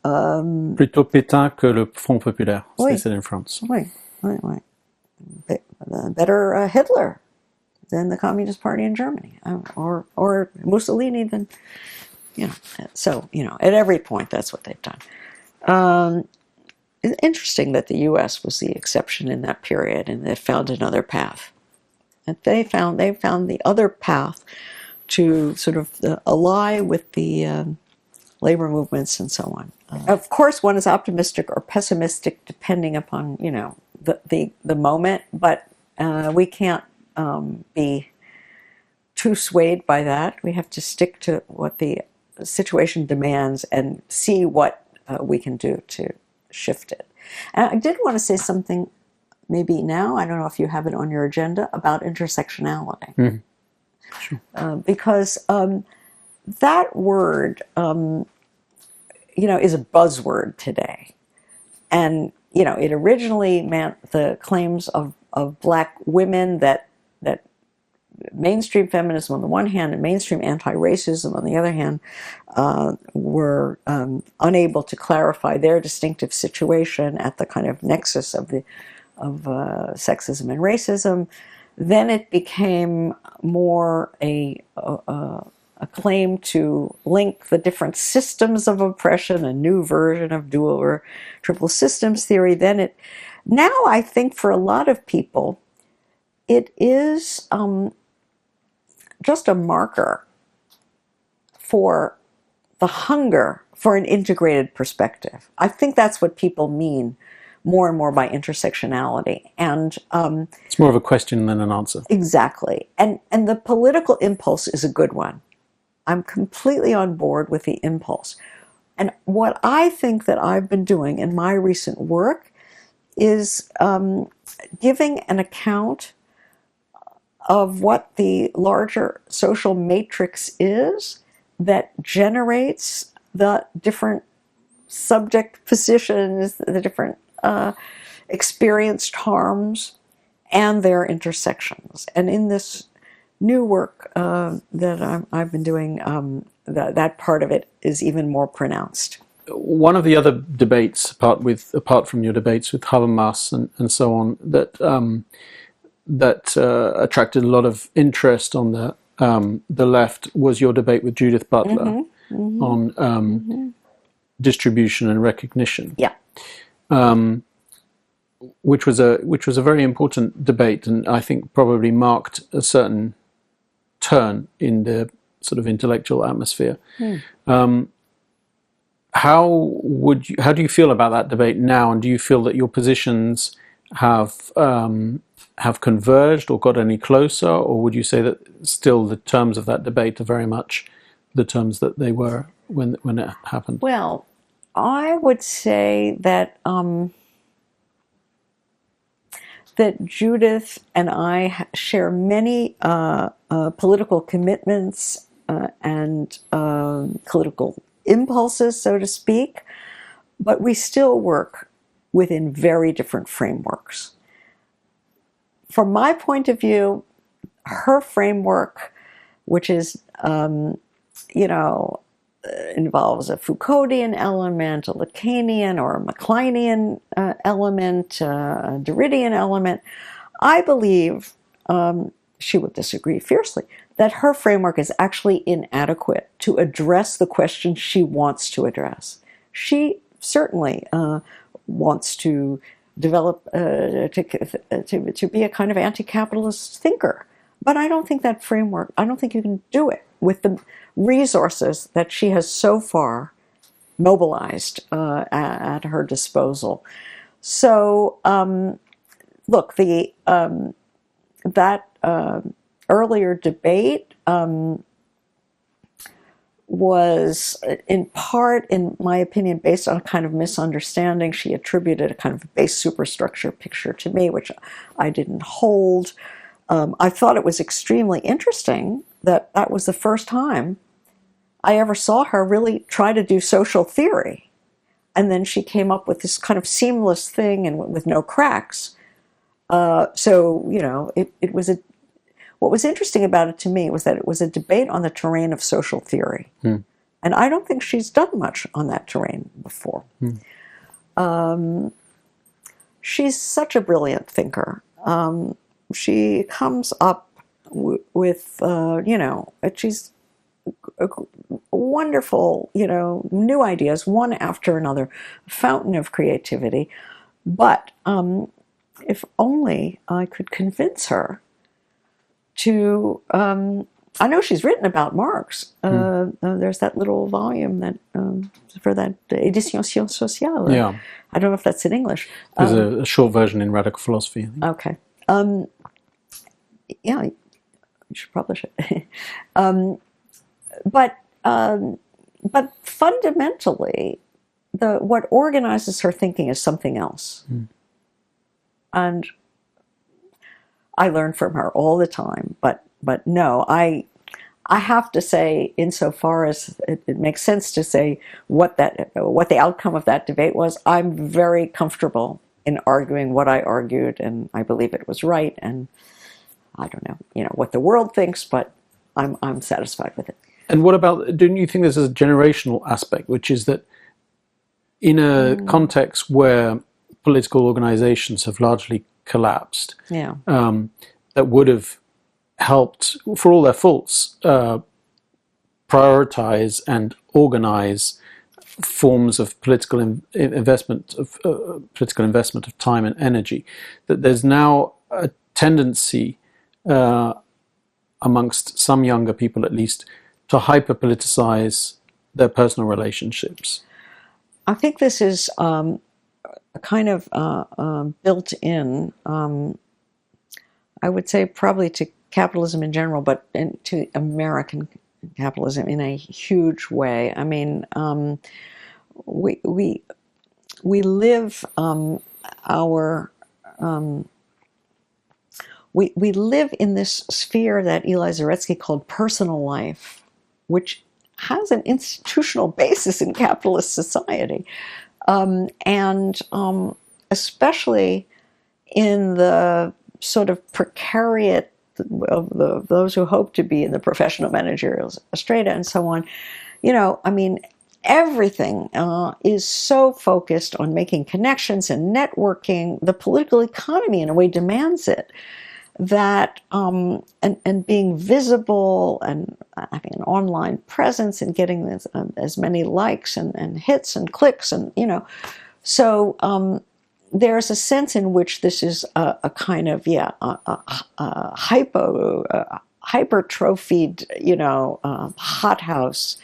Pétain que le Front Populaire, Oui. c'est in France. Oui. Better Hitler than the Communist Party in Germany, or Mussolini than, So, at every point, that's what they've done. It's interesting that the U.S. was the exception in that period, and they found another path. And they found the other path to sort of ally with the labor movements and so on. Of course, one is optimistic or pessimistic depending upon the moment, but we can't be too swayed by that. We have to stick to what the situation demands and see what we can do to shift it. And I did want to say something. Maybe now, I don't know if you have it on your agenda, about intersectionality. Mm-hmm. Sure. Because that word, is a buzzword today. And, it originally meant the claims of Black women that mainstream feminism on the one hand and mainstream anti-racism on the other hand were unable to clarify their distinctive situation at the kind of nexus of sexism and racism. Then it became more a a claim to link the different systems of oppression, a new version of dual or triple systems theory, then now I think for a lot of people, it is just a marker for the hunger for an integrated perspective. I think that's what people mean more and more by intersectionality. And it's more of a question than an answer. Exactly. And the political impulse is a good one. I'm completely on board with the impulse. And what I think that I've been doing in my recent work is giving an account of what the larger social matrix is that generates the different subject positions, the different experienced harms, and their intersections. And in this new work that I've been doing, that part of it is even more pronounced. One of the other debates, apart from your debates with Habermas and so on, that attracted a lot of interest on the left was your debate with Judith Butler on distribution and recognition. Yeah. Which was a very important debate, and I think probably marked a certain turn in the sort of intellectual atmosphere. How do you feel about that debate now, and do you feel that your positions have converged or got any closer, or would you say that still the terms of that debate are very much the terms that they were when it happened? Well, I would say that that Judith and I share many political commitments and political impulses, so to speak, but we still work within very different frameworks. From my point of view, her framework, which is, involves a Foucauldian element, a Lacanian or a Macleanian element, a Derridian element, I believe, she would disagree fiercely, that her framework is actually inadequate to address the questions she wants to address. She certainly wants to develop, to be a kind of anti-capitalist thinker. But I don't think that framework, I don't think you can do it with the resources that she has so far mobilized at her disposal. So, look, that earlier debate was in part, in my opinion, based on a kind of misunderstanding. She attributed a kind of base superstructure picture to me, which I didn't hold. I thought it was extremely interesting that that was the first time I ever saw her really try to do social theory. And then she came up with this kind of seamless thing and with no cracks. It was what was interesting about it to me was that it was a debate on the terrain of social theory. And I don't think she's done much on that terrain before. She's such a brilliant thinker. She comes up with, she's wonderful, new ideas, one after another, a fountain of creativity. But if only I could convince her to, I know she's written about Marx. There's that little volume that for that Édition Sciences Sociales. Yeah. I don't know if that's in English. There's a short version in Radical Philosophy, I think. Okay. Yeah, you should publish it. But fundamentally, what organizes her thinking is something else. And I learn from her all the time. But no, I have to say, insofar as it makes sense to say what the outcome of that debate was, I'm very comfortable in arguing what I argued, and I believe it was right. And I don't know, what the world thinks, but I'm satisfied with it. And what about, don't you think there's a generational aspect, which is that in a context where political organizations have largely collapsed, that would have helped, for all their faults, prioritize and organize forms of political investment of time and energy, that there's now a tendency amongst some younger people at least to hyper-politicize their personal relationships. I think this is a kind of built in, I would say probably to capitalism in general, but to American capitalism in a huge way. I mean, we live we live in this sphere that Eli Zaretsky called personal life, which has an institutional basis in capitalist society, and especially in the sort of precariat of those who hope to be in the professional managerial strata and so on. You know, I mean, everything is so focused on making connections and networking. The political economy, in a way, demands it. That and being visible and having an online presence and getting this, as many likes and hits and clicks, and you know, so there's a sense in which this is a kind of hypertrophied, you know, hothouse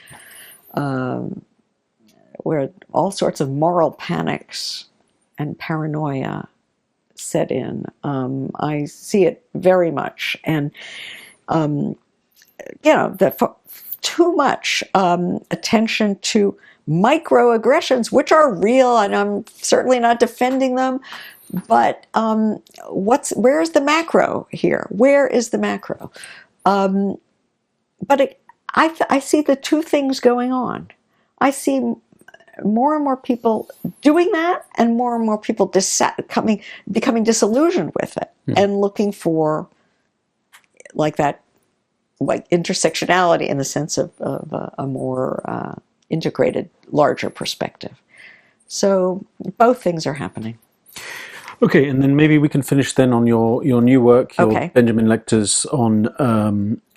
where all sorts of moral panics and paranoia set in. I see it very much, and you know, that too much attention to microaggressions, which are real, and I'm certainly not defending them. But where's the macro here? Where is the macro? But I see the two things going on. I see more and more people doing that, and more people becoming disillusioned with it, and looking for like that, like intersectionality in the sense of a more integrated, larger perspective. So both things are happening. Okay, and then maybe we can finish then on your new work, your Okay. Benjamin Lecter's on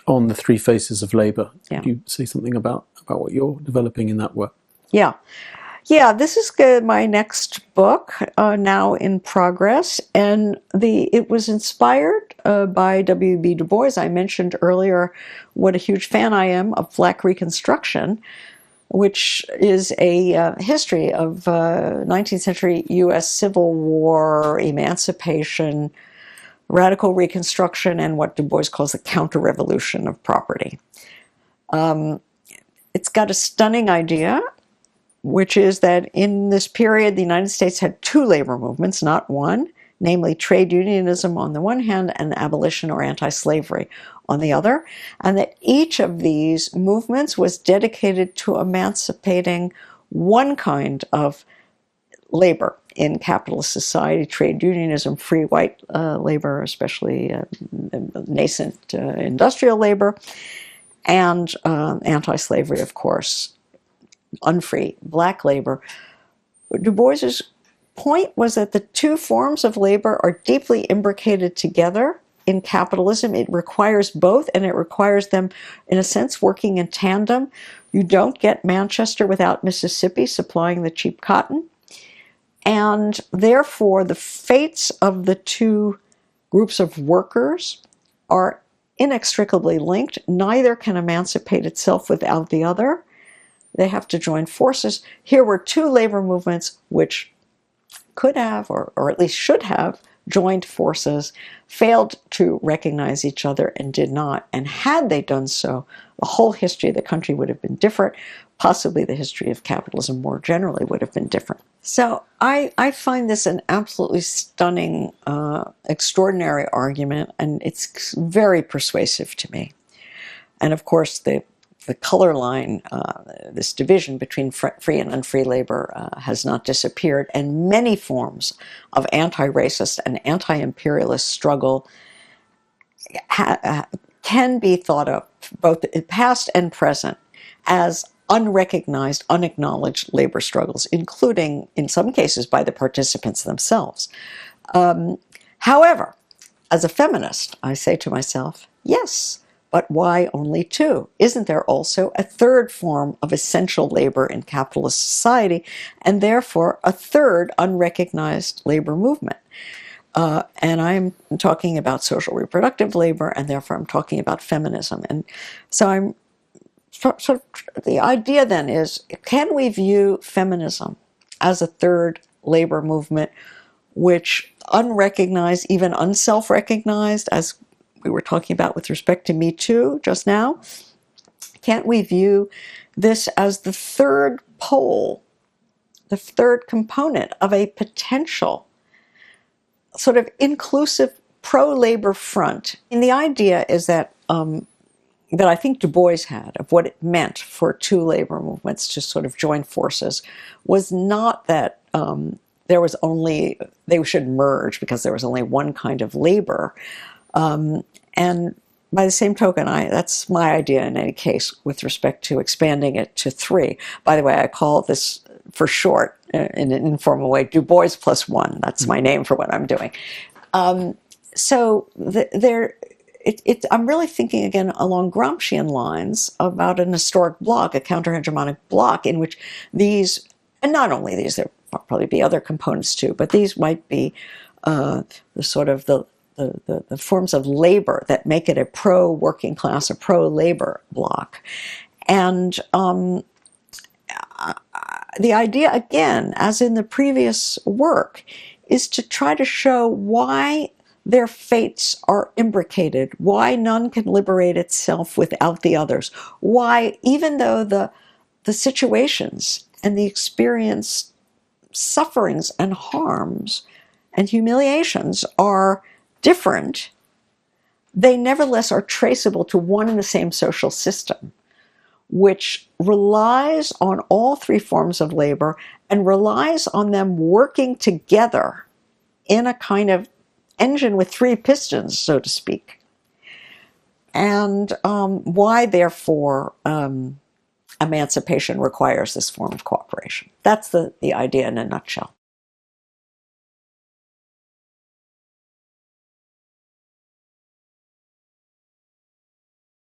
the three faces of labor. Yeah. Could you say something about what you're developing in that work? Yeah. This is my next book, now in progress, and it was inspired by W.E.B. Du Bois. I mentioned earlier what a huge fan I am of Black Reconstruction, which is a history of 19th century U.S. Civil War, emancipation, radical Reconstruction, and what Du Bois calls the counter-revolution of property. It's got a stunning idea, which is that in this period, the United States had two labor movements, not one, namely trade unionism on the one hand and abolition or anti-slavery on the other, and that each of these movements was dedicated to emancipating one kind of labor in capitalist society: trade unionism, free white labor, especially nascent industrial labor, and anti-slavery, of course, unfree black labor. Du Bois's point was that the two forms of labor are deeply imbricated together in capitalism. It requires both, and it requires them, in a sense, working in tandem. You don't get Manchester without Mississippi supplying the cheap cotton. And therefore, the fates of the two groups of workers are inextricably linked. Neither can emancipate itself without the other. They have to join forces. Here were two labor movements which could have, or at least should have, joined forces, failed to recognize each other, and did not. And had they done so, the whole history of the country would have been different. Possibly the history of capitalism more generally would have been different. So I find this an absolutely stunning, extraordinary argument, and it's very persuasive to me. And of course, the color line, this division between free and unfree labor has not disappeared, and many forms of anti-racist and anti-imperialist struggle can be thought of, both past and present, as unrecognized, unacknowledged labor struggles, including, in some cases, by the participants themselves. However, as a feminist, I say to myself, yes, But why only two? Isn't there also a third form of essential labor in capitalist society, and therefore a third unrecognized labor movement? And I'm talking about social reproductive labor, and therefore I'm talking about feminism. And so the idea then is, can we view feminism as a third labor movement, which unrecognized, even unself-recognized, as we were talking about with respect to Me Too just now? Can't we view this as the third pole, the third component of a potential sort of inclusive pro-labor front? And the idea is that that I think Du Bois had of what it meant for two labor movements to sort of join forces was not that there was only, they should merge because there was only one kind of labor. And by the same token, that's my idea in any case with respect to expanding it to three. By the way, I call this for short, in an informal way, Du Bois plus one. That's my name for what I'm doing. I'm really thinking again along Gramscian lines about an historic bloc, a counter-hegemonic bloc, in which these, and not only these, there will probably be other components too, but these might be the sort of the forms of labor that make it a pro-working class, a pro-labor bloc. And the idea, again, as in the previous work, is to try to show why their fates are imbricated, why none can liberate itself without the others, why, even though the situations and the experienced sufferings and harms and humiliations are different, they nevertheless are traceable to one and the same social system, which relies on all three forms of labor and relies on them working together in a kind of engine with three pistons, so to speak. And why, therefore, emancipation requires this form of cooperation. That's the idea in a nutshell.